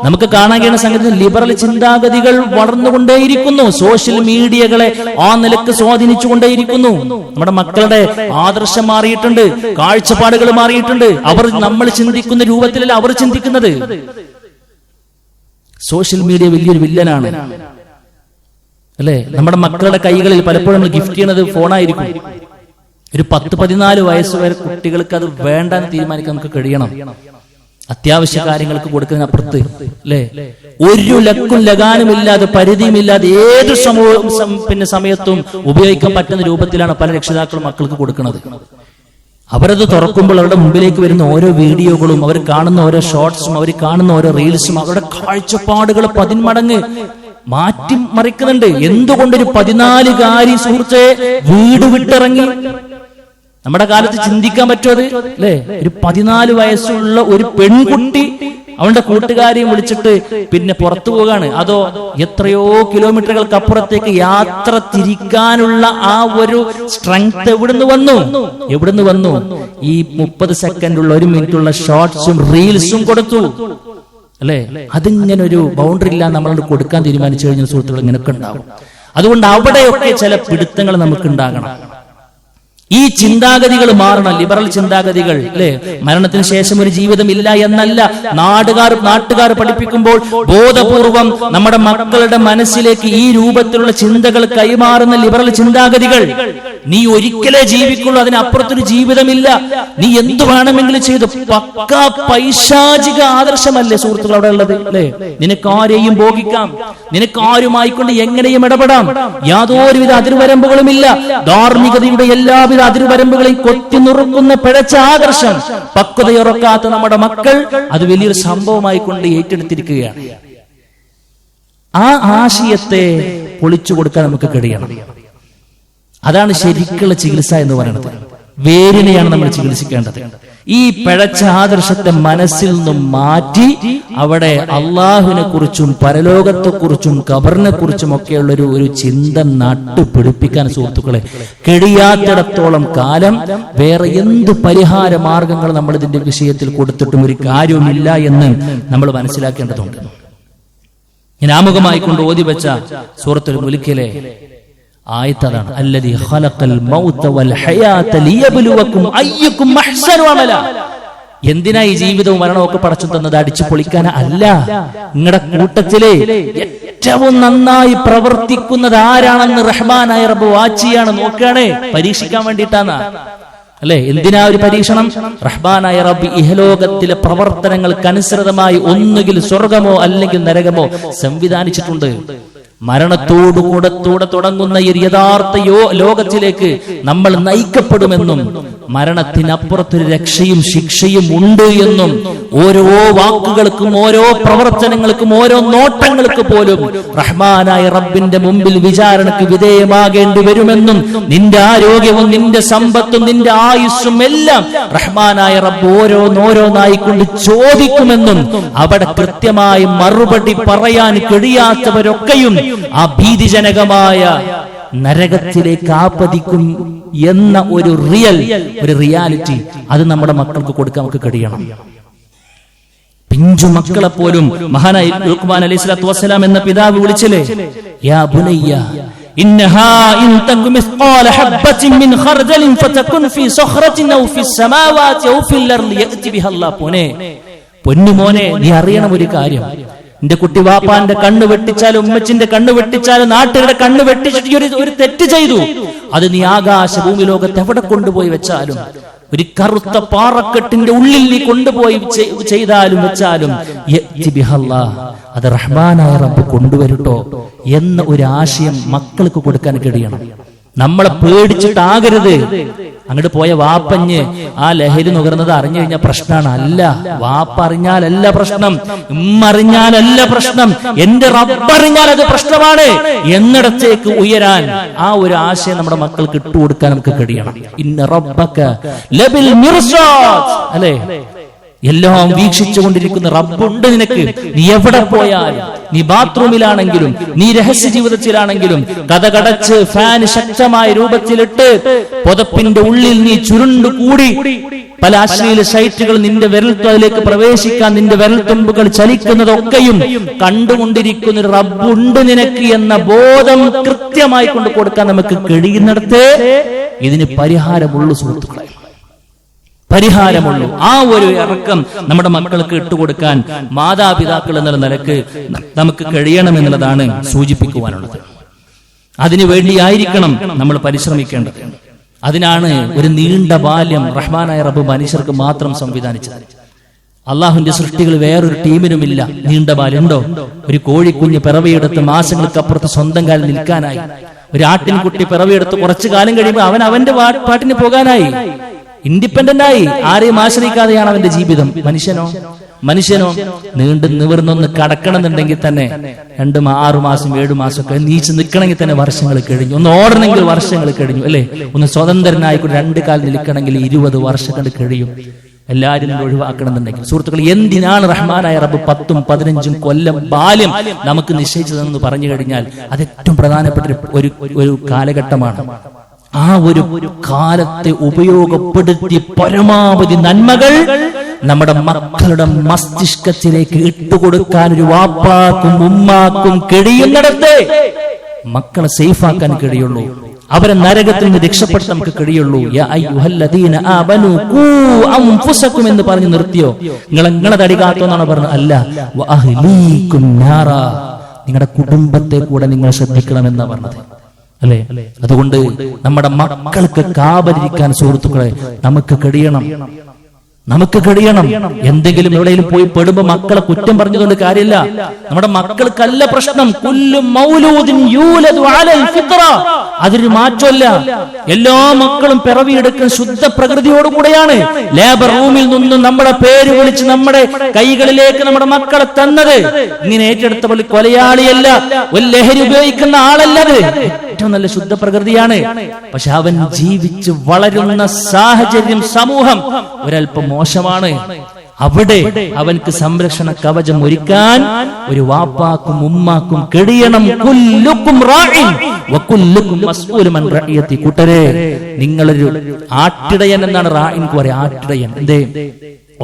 നമുക്ക് കാണാൻ കഴിയുന്ന സംഗതി ലിബറൽ ചിന്താഗതികൾ വളർന്നുകൊണ്ടേയിരിക്കുന്നു. സോഷ്യൽ മീഡിയകളെ ആ നിലക്ക് സ്വാധീനിച്ചുകൊണ്ടേയിരിക്കുന്നു. നമ്മുടെ മക്കളുടെ ആദർശം മാറിയിട്ടുണ്ട്, കാഴ്ചപ്പാടുകൾ മാറിയിട്ടുണ്ട്. അവർ നമ്മൾ ചിന്തിക്കുന്ന രൂപത്തിലല്ല അവർ ചിന്തിക്കുന്നത്. സോഷ്യൽ മീഡിയ വലിയൊരു വില്ലനാണ് അല്ലെ. നമ്മുടെ മക്കളുടെ കൈകളിൽ പലപ്പോഴും നമ്മൾ ഗിഫ്റ്റ് ചെയ്യുന്നത് ഫോണായിരിക്കും. ഒരു 10-14 വയസ്സ് വരെ കുട്ടികൾക്ക് അത് വേണ്ടെന്ന് തീരുമാനിക്കാൻ നമുക്ക് കഴിയണം. അത്യാവശ്യ കാര്യങ്ങൾക്ക് കൊടുക്കുന്നതിനപ്പുറത്ത് അല്ലെ ഒരു ലക്കും ലഗാനുമില്ലാതെ പരിധിയുമില്ലാതെ ഏത് സമയത്തും ഉപയോഗിക്കാൻ പറ്റുന്ന രൂപത്തിലാണ് പല രക്ഷിതാക്കളും മക്കൾക്ക് കൊടുക്കുന്നത്. അവരത് തുറക്കുമ്പോൾ അവരുടെ മുമ്പിലേക്ക് വരുന്ന ഓരോ വീഡിയോകളും, അവർ കാണുന്ന ഓരോ ഷോർട്സും, അവർ കാണുന്ന ഓരോ റീൽസും അവരുടെ കാഴ്ചപ്പാടുകൾ 10 മടങ്ങ് മാറ്റി മറിക്കുന്നുണ്ട്. എന്തുകൊണ്ടൊരു 14-കാരി സുഹൃത്തെ വീട് വിട്ടിറങ്ങി? നമ്മുടെ കാലത്ത് ചിന്തിക്കാൻ പറ്റുമത് അല്ലെ? ഒരു 14 വയസ്സുള്ള ഒരു പെൺകുട്ടി അവളുടെ കൂട്ടുകാരെയും വിളിച്ചിട്ട് പിന്നെ പുറത്തു പോകാണ്. അതോ എത്രയോ കിലോമീറ്ററുകൾക്ക് അപ്പുറത്തേക്ക് യാത്ര തിരിക്കാനുള്ള ആ ഒരു സ്ട്രെങ്ത് എവിടുന്ന് വന്നു? ഈ 30 സെക്കൻഡുള്ള 1 മിനിറ്റുള്ള ഷോർട്സും റീൽസും കൊടുത്തു അല്ലെ. അതിങ്ങനെ ഒരു ബൗണ്ടറി ഇല്ല നമ്മളോട് കൊടുക്കാൻ തീരുമാനിച്ചു കഴിഞ്ഞാൽ സുഹൃത്തുക്കൾ ഇങ്ങനെയൊക്കെ ഉണ്ടാവും. അതുകൊണ്ട് അവിടെയൊക്കെ ചില പിടുത്തങ്ങൾ നമുക്ക് ഉണ്ടാകണം. ഈ ചിന്താഗതികൾ മാറണം, ലിബറൽ ചിന്താഗതികൾ അല്ലെ. മരണത്തിന് ശേഷം ഒരു ജീവിതം ഇല്ല എന്നല്ല നാട്ടുകാർ പഠിപ്പിക്കുമ്പോൾ ബോധപൂർവം നമ്മുടെ മക്കളുടെ മനസ്സിലേക്ക് ഈ രൂപത്തിലുള്ള ചിന്തകൾ കൈമാറുന്ന ലിബറൽ ചിന്താഗതികൾ. നീ ഒരിക്കലേ ജീവിക്കുള്ളൂ, അതിനപ്പുറത്തൊരു ജീവിതമില്ല, നീ എന്തു വേണമെങ്കിലും ചെയ്തു, പക്കാ പൈശാചിക ആദർശമല്ലേ സുഹൃത്തുക്കൾ അവിടെ ഉള്ളത് അല്ലെ. നിനക്കാരെയും ഭോഗിക്കാം, നിനക്കാരുമായിക്കൊണ്ട് എങ്ങനെയും ഇടപെടാം, യാതൊരുവിധ അതിർവരമ്പുകളുമില്ല. ധാർമ്മികതയുടെ എല്ലാവിധ അതിർവരമ്പുകളെയും കൊത്തി നുറുക്കുന്ന പിഴച്ച ആദർശം പക്വതയുറക്കാത്ത നമ്മുടെ മക്കൾ അത് വലിയൊരു സംഭവമായി കൊണ്ട് ഏറ്റെടുത്തിരിക്കുകയാണ്. ആ ആശയത്തെ പൊളിച്ചു കൊടുക്കാൻ നമുക്ക് കഴിയണം. അതാണ് ശരിക്കുള്ള ചികിത്സ എന്ന് പറയുന്നത്. വേരിനെയാണ് നമ്മൾ ചികിത്സിക്കേണ്ടത്. ഈ പിഴച്ച ആദർശത്തെ മനസ്സിൽ നിന്നും മാറ്റി അവിടെ അള്ളാഹുവിനെ കുറിച്ചും പരലോകത്തെക്കുറിച്ചും ഖബറിനെ കുറിച്ചും ഒക്കെയുള്ള ഒരു ചിന്ത നട്ടുപിടിപ്പിക്കാൻ സുഹൃത്തുക്കളെ കഴിയാത്തിടത്തോളം കാലം വേറെ എന്ത് പരിഹാര മാർഗങ്ങൾ നമ്മൾ ഇതിന്റെ വിഷയത്തിൽ കൊടുത്തിട്ടും ഒരു കാര്യവുമില്ല എന്ന് നമ്മൾ മനസ്സിലാക്കേണ്ടതുണ്ട്. ഞാൻ ആമുഖമായി കൊണ്ട് ഓതി വെച്ച സൂറത്തുൽ മുൽക്കിലെ ആയത്താണ് അല്ലദീ ഖലഖൽ മൗത വൽ ഹയാത ലിയബ്ലുവകും അയ്യുകും അഹ്സനു അമല. എന്തിനാ ഈ ജീവിതവും മരണവും ഒക്കെ പടച്ചു തന്നത്? അടിച്ചു പൊളിക്കാൻ അല്ല. നിങ്ങളുടെ കൂട്ടത്തിലെ ഏറ്റവും നന്നായി പ്രവർത്തിക്കുന്നത് ആരാണെന്ന് റഹ്മാനായ റബ്ബ് വാച്ചിയാണ്, നോക്കുകയാണ്, പരീക്ഷിക്കാൻ വേണ്ടിയിട്ടാണ് അല്ലെ. എന്തിനാ ഒരു പരീക്ഷണം? റഹ്മാനായ റബ്ബ് ഇഹലോകത്തിലെ പ്രവർത്തനങ്ങൾക്കനുസൃതമായി ഒന്നുകിൽ സ്വർഗമോ അല്ലെങ്കിൽ നരകമോ സംവിധാനിച്ചിട്ടുണ്ട്. മരണത്തോടുകൂടെ തുടങ്ങുന്ന ഈ യഥാർത്ഥ ലോകത്തിലേക്ക് നമ്മൾ നയിക്കപ്പെടുമെന്നും മരണത്തിനപ്പുറത്തൊരു രക്ഷയും ശിക്ഷയും ഉണ്ട് എന്നും ഓരോ വാക്കുകൾക്കും ഓരോ പ്രവർത്തനങ്ങൾക്കും ഓരോ നോട്ടങ്ങൾക്ക് പോലും റഹ്മാനായ റബ്ബിന്റെ മുമ്പിൽ വിചാരണക്ക് വിധേയമാകേണ്ടി വരുമെന്നും നിന്റെ ആരോഗ്യവും നിന്റെ സമ്പത്തും നിന്റെ ആയുസ്സും എല്ലാം റഹ്മാനായ റബ്ബ് ഓരോന്നായിക്കൊണ്ട് ചോദിക്കുമെന്നും അവിടെ കൃത്യമായി മറുപടി പറയാൻ കഴിയാത്തവരൊക്കെയും ആ ഭീതിജനകമായ നരകത്തിലേക്ക് ആപതിക്കും എന്ന ഒരു റിയാലിറ്റി അത് നമ്മുടെ മക്കൾക്ക് കൊടുക്കാൻ നമുക്ക് കഴിയണം. പിഞ്ചു മക്കളെ പോലും മഹാനായ ലുഖ്മാൻ അലൈഹി സ്വലാത്തു വസ്സലാം എന്ന പിതാവ് വിളിച്ചില്ലേ, യാ ബുനയ്യ ഇന്നഹാ ഇൻ തകു മിസ്ഖാല ഹബ്ബത്തിൻ മിൻ ഖർദലിൻ ഫതകുൻ ഫീ സഖറത്തിൻ ഔ ഫീസ് സമാവാതി ഔ ഫിൽ അർളി യഅതി ബിഹാ അല്ലാഹ്. പൊന്നുമോനെ, നീ അറിയണം ഒരു കാര്യം. എന്റെ കുട്ടി വാപ്പാന്റെ കണ്ണ് വെട്ടിച്ചാലും ഉമ്മച്ചിന്റെ കണ്ണ് വെട്ടിച്ചാലും നാട്ടുകാരുടെ കണ്ണ് വെട്ടിച്ചിട്ട് ഒരു തെറ്റ് ചെയ്തു, അത് നീ ആകാശ ഭൂമി ലോകത്ത് എവിടെ കൊണ്ടുപോയി വെച്ചാലും, ഒരു കറുത്ത പാറക്കെട്ടിന്റെ ഉള്ളിൽ നീ കൊണ്ടുപോയി ചെയ്താലും വെച്ചാലും അത് റഹ്മാനായ റബ്ബ് കൊണ്ടുവരുട്ടോ എന്ന ഒരു ആശയം മക്കൾക്ക് കൊടുക്കാൻ കഴിയണം. നമ്മളെ പേടിച്ചിട്ടാകരുത്. അങ്ങോട്ട് പോയ വാപ്പഞ്ഞ് ആ ലഹരി നുകർന്നത് അറിഞ്ഞു കഴിഞ്ഞാൽ പ്രശ്നമാണ്. അല്ല, വാപ്പ അറിഞ്ഞാലല്ല പ്രശ്നം, അറിഞ്ഞാലല്ല പ്രശ്നം, എന്റെ റബ്ബറിഞ്ഞാൽ അത് പ്രശ്നമാണ് എന്നിടത്തേക്ക് ഉയരാൻ ആ ഒരു ആശയം നമ്മുടെ മക്കൾക്ക് ഇട്ടുകൊടുക്കാൻ നമുക്ക് കഴിയണം. ഇന്ന റബ്ബക ലബിൽ മിർസാദ് അല്ലേ, എല്ലാം വീക്ഷിച്ചുകൊണ്ടിരിക്കുന്ന റബ്ബുണ്ട് നിനക്ക്. നീ എവിടെ പോയാലും, നീ ബാത്റൂമിലാണെങ്കിലും, നീ രഹസ്യ ജീവിതത്തിലാണെങ്കിലും, കഥകടച്ച് ഫാൻ ശക്തമായ രൂപത്തിലിട്ട് പുതപ്പിന്റെ ഉള്ളിൽ നീ ചുരുണ്ടുകൂടി പല അശ്ലീല സൈറ്റുകൾ നിന്റെ വിരൽത്തുമ്പിലേക്ക് പ്രവേശിക്കാൻ നിന്റെ വിരൽത്തുമ്പുകൾ ചലിക്കുന്നതൊക്കെയും കണ്ടുകൊണ്ടിരിക്കുന്ന ഒരു റബ്ബുണ്ട് നിനക്ക് എന്ന ബോധം കൃത്യമായി കൊണ്ട് കൊടുക്കാൻ നമുക്ക് കഴിയുന്നിടത്ത് ഇതിന് പരിഹാരമുള്ളൂ സുഹൃത്തുക്കളെ, പരിഹാരമുള്ളൂ. ആ ഒരു ഇറക്കം നമ്മുടെ മക്കൾക്ക് ഇട്ടുകൊടുക്കാൻ മാതാപിതാക്കൾ എന്നുള്ള നിലക്ക് നമുക്ക് കഴിയണമെന്നുള്ളതാണ് സൂചിപ്പിക്കുവാനുള്ളത്. അതിനുവേണ്ടിയായിരിക്കണം നമ്മൾ പരിശ്രമിക്കേണ്ടത്. അതിനാണ് ഒരു നീണ്ട ബാല്യം റഹ്മാനായ റബ്ബ് മനുഷ്യർക്ക് മാത്രം സംവിധാനിച്ചത്. അള്ളാഹുവിന്റെ സൃഷ്ടികൾ വേറൊരു ടീമിനുമില്ല. നീണ്ട ബാല്യമുണ്ടോ? ഒരു കോഴിക്കുഞ്ഞ് പിറവിയെടുത്ത് മാസങ്ങൾക്കപ്പുറത്ത് സ്വന്തം കാലിൽ നിൽക്കാനായി. ഒരു ആട്ടിൻകുട്ടി പിറവിയെടുത്ത് കുറച്ചു കാലം കഴിയുമ്പോൾ അവൻ അവന്റെ പാട്ടിന് പോകാനായി, ഇൻഡിപെൻഡന്റ് ആയി. ആരെയും ആശ്രയിക്കാതെയാണ് അവന്റെ ജീവിതം. മനുഷ്യനോ നീണ്ടു നിവർന്നൊന്ന് കടക്കണമെന്നുണ്ടെങ്കിൽ തന്നെ 6 മാസം 7 മാസം ഒക്കെ നീച്ച് നിൽക്കണമെങ്കിൽ തന്നെ വർഷങ്ങൾ കഴിഞ്ഞു. ഒന്ന് ഓടണമെങ്കിൽ വർഷങ്ങൾ കഴിഞ്ഞു അല്ലെ? ഒന്ന് സ്വതന്ത്രനായിക്കൊണ്ട് 2 കാലിൽ നിൽക്കണമെങ്കിൽ 20 വർഷങ്ങൾ കഴിയും. എല്ലാവരും ഒഴിവാക്കണമെന്നുണ്ടെങ്കിൽ സുഹൃത്തുക്കൾ, എന്തിനാണ് റഹ്മാനായ റബ്ബ് 10ഉം 15ഉം കൊല്ലം ബാല്യം നമുക്ക് നിശ്ചയിച്ചതെന്ന് പറഞ്ഞു കഴിഞ്ഞാൽ അത് ഏറ്റവും പ്രധാനപ്പെട്ട ഒരു കാലഘട്ടമാണ്. ആ ഒരു കാലത്തെ ഉപയോഗപ്പെടുത്തി പരമാവധി നന്മകൾ നമ്മുടെ മക്കളുടെ മസ്തിഷ്കത്തിലേക്ക് ഇട്ടുകൊടുക്കാൻ ഒരു വാപ്പാക്കും ഉമ്മാക്കും കഴിയുന്നിടത്ത് മക്കളെ സേഫാക്കാൻ കഴിയുള്ളൂ. അവരെ നരകത്തിൽ നിന്ന് രക്ഷപ്പെട്ട് നമുക്ക് കഴിയുള്ളൂ. യാ അയ്യുഹല്ലദീന ആമനൂ ഖൂ അൻഫുസകും എന്ന് പറഞ്ഞു നിർത്തിയോ? നിങ്ങളെ തടികാത്തോന്നാണ് പറഞ്ഞത്? അല്ല, വഅഹ്ലീകും നാറ, നിങ്ങളുടെ കുടുംബത്തെ കൂടെ നിങ്ങൾ ശ്രദ്ധിക്കണമെന്നാണ് പറഞ്ഞത് അല്ലേ? അതുകൊണ്ട് നമ്മുടെ മക്കൾക്ക് കാവലിരിക്കാൻ സുഹൃത്തുക്കളെ നമുക്ക് കഴിയണം. എന്തെങ്കിലും എവിടെയും പോയി പെടുമ്പോ മക്കളെ കുറ്റം പറഞ്ഞതുകൊണ്ട് കാര്യമില്ല. നമ്മുടെ മക്കൾക്കല്ല പ്രശ്നം. കുല്ലു മൗലൂദിൻ യൂലദു അലൽ ഫിത്ര, അതൊരു മാറ്റമല്ല. എല്ലാ മക്കളും പിറവിയെടുക്കുന്ന ശുദ്ധ പ്രകൃതിയോടുകൂടെയാണ്. ലേബർ റൂമിൽ നിന്നും നമ്മുടെ പേര് വിളിച്ച് നമ്മുടെ കൈകളിലേക്ക് നമ്മുടെ മക്കളെ തന്നത് ഇങ്ങനെ ഏറ്റെടുത്ത പോലെ കൊലയാളിയല്ല, ഒരു ലഹരി ഉപയോഗിക്കുന്ന ആളല്ലത്. ഏറ്റവും നല്ല ശുദ്ധ പ്രകൃതിയാണ്. പക്ഷെ അവൻ ജീവിച്ച് വളരുന്ന സാഹചര്യം, സമൂഹം ഒരല്പം മോശമാണ്. അവിടെ അവൻക്ക് സംരക്ഷണ കവചം ഒരുക്കാൻ ഒരു വാപ്പാക്കും ഉമ്മാക്കും കഴിയണം. കുല്ലുക്കും റാഇൻ വകുല്ലുക്കും മസ്ഊലുൻ അൻ റഇയതി. കൂട്ടരെ, നിങ്ങളൊരു ആട്ടിടയൻ എന്നാണ് റാഇൻക്ക് പറയാ. ആട്ടിടയൻ എന്തേ?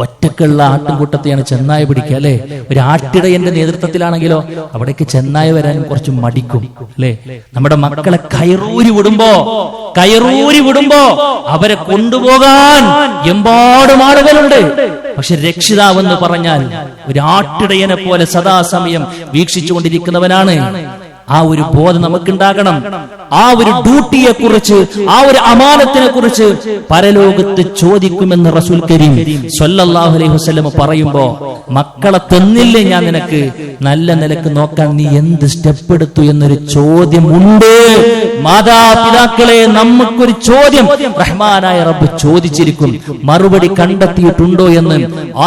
ഒറ്റക്കുള്ള ആട്ടുംകൂട്ടത്തെയാണ് ചെന്നായ പിടിക്കുക അല്ലെ? ഒരു ആട്ടിടയന്റെ നേതൃത്വത്തിലാണെങ്കിലോ അവിടേക്ക് ചെന്നായ വരാനും കുറച്ച് മടിക്കും അല്ലെ? നമ്മുടെ മക്കളെ കയറൂരി വിടുമ്പോ അവരെ കൊണ്ടുപോകാൻ എമ്പാടും ആളുകളുണ്ട്. പക്ഷെ രക്ഷിതാവെന്ന് പറഞ്ഞാൽ ഒരു ആട്ടിടയനെ പോലെ സദാസമയം വീക്ഷിച്ചുകൊണ്ടിരിക്കുന്നവനാണ്. ആ ഒരു ബോധം നമുക്കുണ്ടാകണം. ആ ഒരു ഡ്യൂട്ടിയെ കുറിച്ച്, ആ ഒരു അമാനത്തിനെ കുറിച്ച് പരലോകത്ത് ചോദിക്കുമെന്ന് റസൂൽ കരീം സ്വല്ലല്ലാഹു അലൈഹി വസല്ലം പറയുമ്പോ, മക്കളെ തന്നില്ലേ ഞാൻ നിനക്ക്, നല്ല നിലക്ക് നോക്കാൻ നീ എന്ത് സ്റ്റെപ്പ് എടുത്തു എന്നൊരു ചോദ്യമുണ്ട്. മാതാപിതാക്കളെ, നമുക്കൊരു ചോദ്യം റഹ്മാനായ റബ്ബ് ചോദിച്ചിരിക്കും. മറുപടി കണ്ടെത്തിയിട്ടുണ്ടോ എന്ന്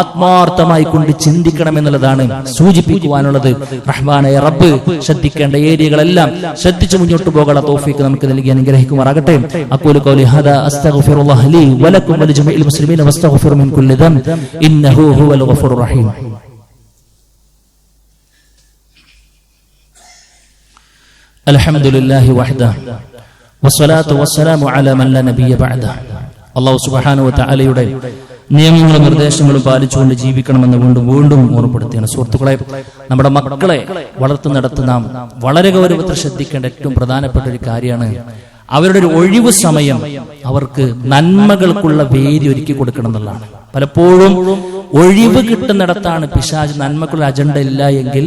ആത്മാർത്ഥമായി കൊണ്ട് ചിന്തിക്കണം എന്നുള്ളതാണ് സൂചിപ്പിക്കുവാനുള്ളത്. റഹ്മാനായ റബ്ബ് ശ്രദ്ധിക്കേണ്ട ഏരിയകളെല്ലാം ശ്രദ്ധിച്ചു മുന്നോട്ട് പോകാനുള്ള തൗഫീഖ് നമുക്ക് നൽകി അനുഗ്രഹിക്കുമാറാകട്ടെ. അഖൂലു ഖൗലി ഹാദാ അസ്തഗ്ഫിറുല്ലാഹ ലി വലക്കും വലിജമീഇൽ മുസ്ലിമീന വസ്തഗ്ഫിറു മിൻ കുല്ലി ദംബ് ഇന്നഹു ഹുവൽ ഗഫൂറുർ റഹീം. അൽഹംദുലില്ലാഹി വഹ്ദഹു വസ്സലാത്തു വസ്സലാമു അലാ മൻ ലാ നബിയ്യ ബഅദഹു. അല്ലാഹു സുബ്ഹാനഹു വ തആലയുടെ നിയമങ്ങളും നിർദ്ദേശങ്ങളും പാലിച്ചുകൊണ്ട് ജീവിക്കണമെന്ന് വീണ്ടും ഓർമ്മപ്പെടുത്തിയാണ്. സുഹൃത്തുക്കളെ, നമ്മുടെ മക്കളെ വളർത്തുന്നിടത്ത് നാം വളരെ ഗൗരവത്തിൽ ശ്രദ്ധിക്കേണ്ട ഏറ്റവും പ്രധാനപ്പെട്ട ഒരു കാര്യമാണ് അവരുടെ ഒരു ഒഴിവ് സമയം അവർക്ക് നന്മകൾക്കുള്ള വേദി ഒരുക്കി കൊടുക്കണം എന്നുള്ളതാണ്. പലപ്പോഴും ഒഴിവ് കിട്ടുന്നിടത്താണ് പിശാച് നന്മക്കുള്ള അജണ്ട ഇല്ല എങ്കിൽ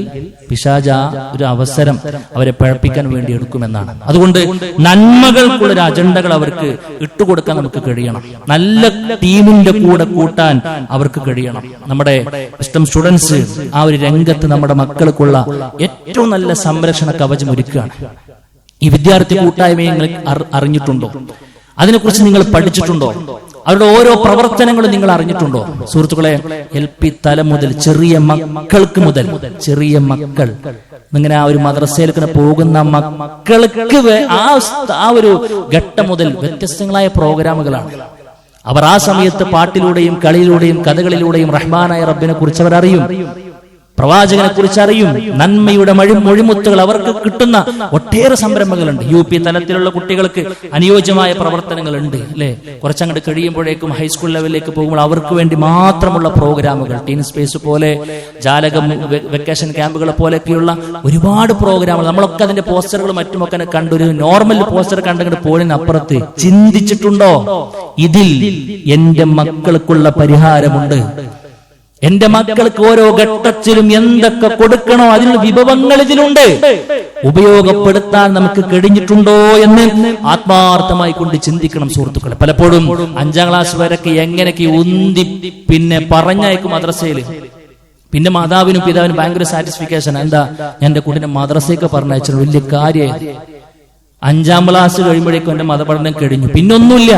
പിശാച് ആ ഒരു അവസരം അവരെ പഴപ്പിക്കാൻ വേണ്ടി എടുക്കുമെന്നാണ്. അതുകൊണ്ട് നന്മകൾക്കുള്ള ഒരു അജണ്ടകൾ അവർക്ക് ഇട്ടുകൊടുക്കാൻ നമുക്ക് കഴിയണം. നല്ല ടീമിന്റെ കൂടെ കൂട്ടാൻ അവർക്ക് കഴിയണം. നമ്മുടെ ഇഷ്ടം സ്റ്റുഡൻസ് ആ ഒരു രംഗത്ത് നമ്മുടെ മക്കൾക്കുള്ള ഏറ്റവും നല്ല സംരക്ഷണ കവചം ഒരുക്കുകയാണ്. ഈ വിദ്യാർത്ഥി കൂട്ടായ്മയെ നിങ്ങൾ അറിഞ്ഞിട്ടുണ്ടോ? അതിനെക്കുറിച്ച് നിങ്ങൾ പഠിച്ചിട്ടുണ്ടോ? അവരുടെ ഓരോ പ്രവർത്തനങ്ങളും നിങ്ങൾ അറിഞ്ഞിട്ടുണ്ടോ? സുഹൃത്തുക്കളെ, LP തലം മുതൽ ചെറിയ മക്കൾ ഇങ്ങനെ ആ ഒരു മദ്രസയിലേക്ക് പോകുന്ന മക്കൾക്ക് ആ ഒരു ഘട്ടം മുതൽ വ്യത്യസ്തങ്ങളായ പ്രോഗ്രാമുകളാണ്. അവർ ആ സമയത്ത് പാട്ടിലൂടെയും കളിയിലൂടെയും കഥകളിലൂടെയും റഹ്മാനായ റബ്ബിനെ കുറിച്ച് അവർ അറിയും. പ്രവാചകനെ കുറിച്ച് അറിയും. നന്മയുടെ മൊഴിമുത്തുകൾ അവർക്ക് കിട്ടുന്ന ഒട്ടേറെ സംരംഭങ്ങളുണ്ട്. UP തലത്തിലുള്ള കുട്ടികൾക്ക് അനുയോജ്യമായ പ്രവർത്തനങ്ങളുണ്ട് അല്ലെ. കുറച്ചങ്ങോട്ട് കഴിയുമ്പോഴേക്കും ഹൈസ്കൂൾ ലെവലിലേക്ക് പോകുമ്പോൾ അവർക്ക് വേണ്ടി മാത്രമുള്ള പ്രോഗ്രാമുകൾ, ടീൻ സ്പേസ് പോലെ, ജാലകം വെക്കേഷൻ ക്യാമ്പുകൾ പോലെയൊക്കെയുള്ള ഒരുപാട് പ്രോഗ്രാമുകൾ. നമ്മളൊക്കെ അതിന്റെ പോസ്റ്ററുകൾ മറ്റുമൊക്കെ കണ്ടൊരു നോർമൽ പോസ്റ്റർ കണ്ടങ്ങോട്ട് പോളിനപ്പുറത്ത് ചിന്തിച്ചിട്ടുണ്ടോ ഇതിൽ എന്റെ മക്കൾക്കുള്ള പരിഹാരമുണ്ട്, എന്റെ മക്കൾക്ക് ഓരോ ഘട്ടത്തിലും എന്തൊക്കെ കൊടുക്കണോ അതിനുള്ള വിഭവങ്ങൾ ഇതിലുണ്ട്, ഉപയോഗപ്പെടുത്താൻ നമുക്ക് കഴിഞ്ഞിട്ടുണ്ടോ എന്ന് ആത്മാർത്ഥമായി കൊണ്ട് ചിന്തിക്കണം സുഹൃത്തുക്കളെ. പലപ്പോഴും 5ാം ക്ലാസ് വരെയൊക്കെ എങ്ങനെയൊക്കെ ഉന്തി പിന്നെ പറഞ്ഞയക്കും മദ്രസയിൽ. പിന്നെ മാതാവിനും പിതാവിനും ഭയങ്കര സാറ്റിസ്ഫിക്കേഷൻ. എന്താ, എന്റെ കുട്ടിനെ മദ്രസയൊക്കെ പറഞ്ഞയച്ചു, വലിയ കാര്യമായി. 5ാം ക്ലാസ് കഴിയുമ്പോഴേക്കും എന്റെ മതപഠനം കഴിഞ്ഞു, പിന്നൊന്നുമില്ല.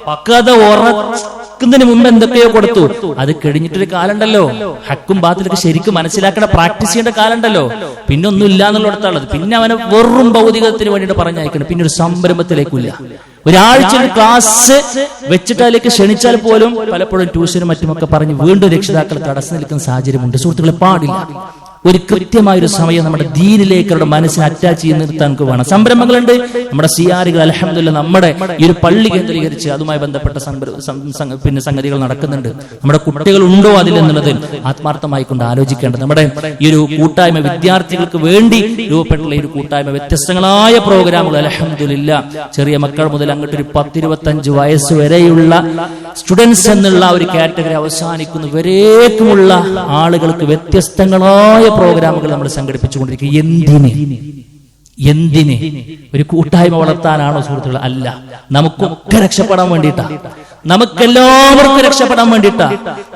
പക്വത ഉറക്കുന്നതിന് മുമ്പ് എന്തൊക്കെയോ കൊടുത്തു. അത് കഴിഞ്ഞിട്ടൊരു കാലുണ്ടല്ലോ, ഹക്കും ബാത്തിലൊക്കെ ശരിക്കും മനസ്സിലാക്കേണ്ട, പ്രാക്ടീസ് ചെയ്യേണ്ട കാലുണ്ടല്ലോ. പിന്നെ ഒന്നും ഇല്ല എന്നുള്ളിടത്തുള്ളത്. പിന്നെ അവനെ വെറും ഭൗതികത്തിന് വേണ്ടിയിട്ട് പറഞ്ഞയക്കണം. പിന്നെ ഒരു സംരംഭത്തിലേക്കില്ല. ഒരാഴ്ച ഒരു ക്ലാസ് വെച്ചിട്ട് അതിലേക്ക് ക്ഷണിച്ചാൽ പോലും പലപ്പോഴും ട്യൂഷനും മറ്റുമൊക്കെ പറഞ്ഞ് വീണ്ടും രക്ഷിതാക്കൾ തടസ്സം നിൽക്കുന്ന സാഹചര്യമുണ്ട്. സുഹൃത്തുക്കളെ, പാടില്ല. ഒരു കൃത്യമായൊരു സമയം നമ്മുടെ ദീനിലേക്ക് അവരുടെ മനസ്സിനെ അറ്റാച്ച് ചെയ്ത് നിർത്താൻ നമുക്ക് വേണം. സംരംഭങ്ങളുണ്ട്. നമ്മുടെ സിയാറുകൾ അൽഹംദുലില്ലാ നമ്മുടെ ഈ ഒരു പള്ളി കേന്ദ്രീകരിച്ച് അതുമായി ബന്ധപ്പെട്ട പിന്നെ സംഗതികൾ നടക്കുന്നുണ്ട്. നമ്മുടെ കുട്ടികൾ ഉണ്ടോ അതിലെന്നുള്ളത് ആത്മാർത്ഥമായി കൊണ്ട് ആലോചിക്കേണ്ടത്. നമ്മുടെ ഈ ഒരു കൂട്ടായ്മ വിദ്യാർത്ഥികൾക്ക് വേണ്ടി രൂപപ്പെട്ടുള്ള ഈ ഒരു കൂട്ടായ്മ വ്യത്യസ്തങ്ങളായ പ്രോഗ്രാമുകൾ അൽഹംദുലില്ലാ ചെറിയ മക്കൾ മുതൽ അങ്ങോട്ട് ഒരു 10-25 വയസ്സ് വരെയുള്ള സ്റ്റുഡൻസ് എന്നുള്ള ഒരു കാറ്റഗറി അവസാനിക്കുന്ന വരേക്കുമുള്ള ആളുകൾക്ക് വ്യത്യസ്തങ്ങളായ പ്രോഗ്രാമുകൾ നമ്മൾ സംഘടിപ്പിച്ചുകൊണ്ടിരിക്കുക. എന്തിന്? ഒരു കൂട്ടായ്മ വളർത്താനാണോ സുഹൃത്തുക്കൾ? അല്ല, നമുക്കൊക്കെ രക്ഷപ്പെടാൻ വേണ്ടിയിട്ടാ, നമുക്കെല്ലാവർക്കും രക്ഷപ്പെടാൻ വേണ്ടിയിട്ടാ,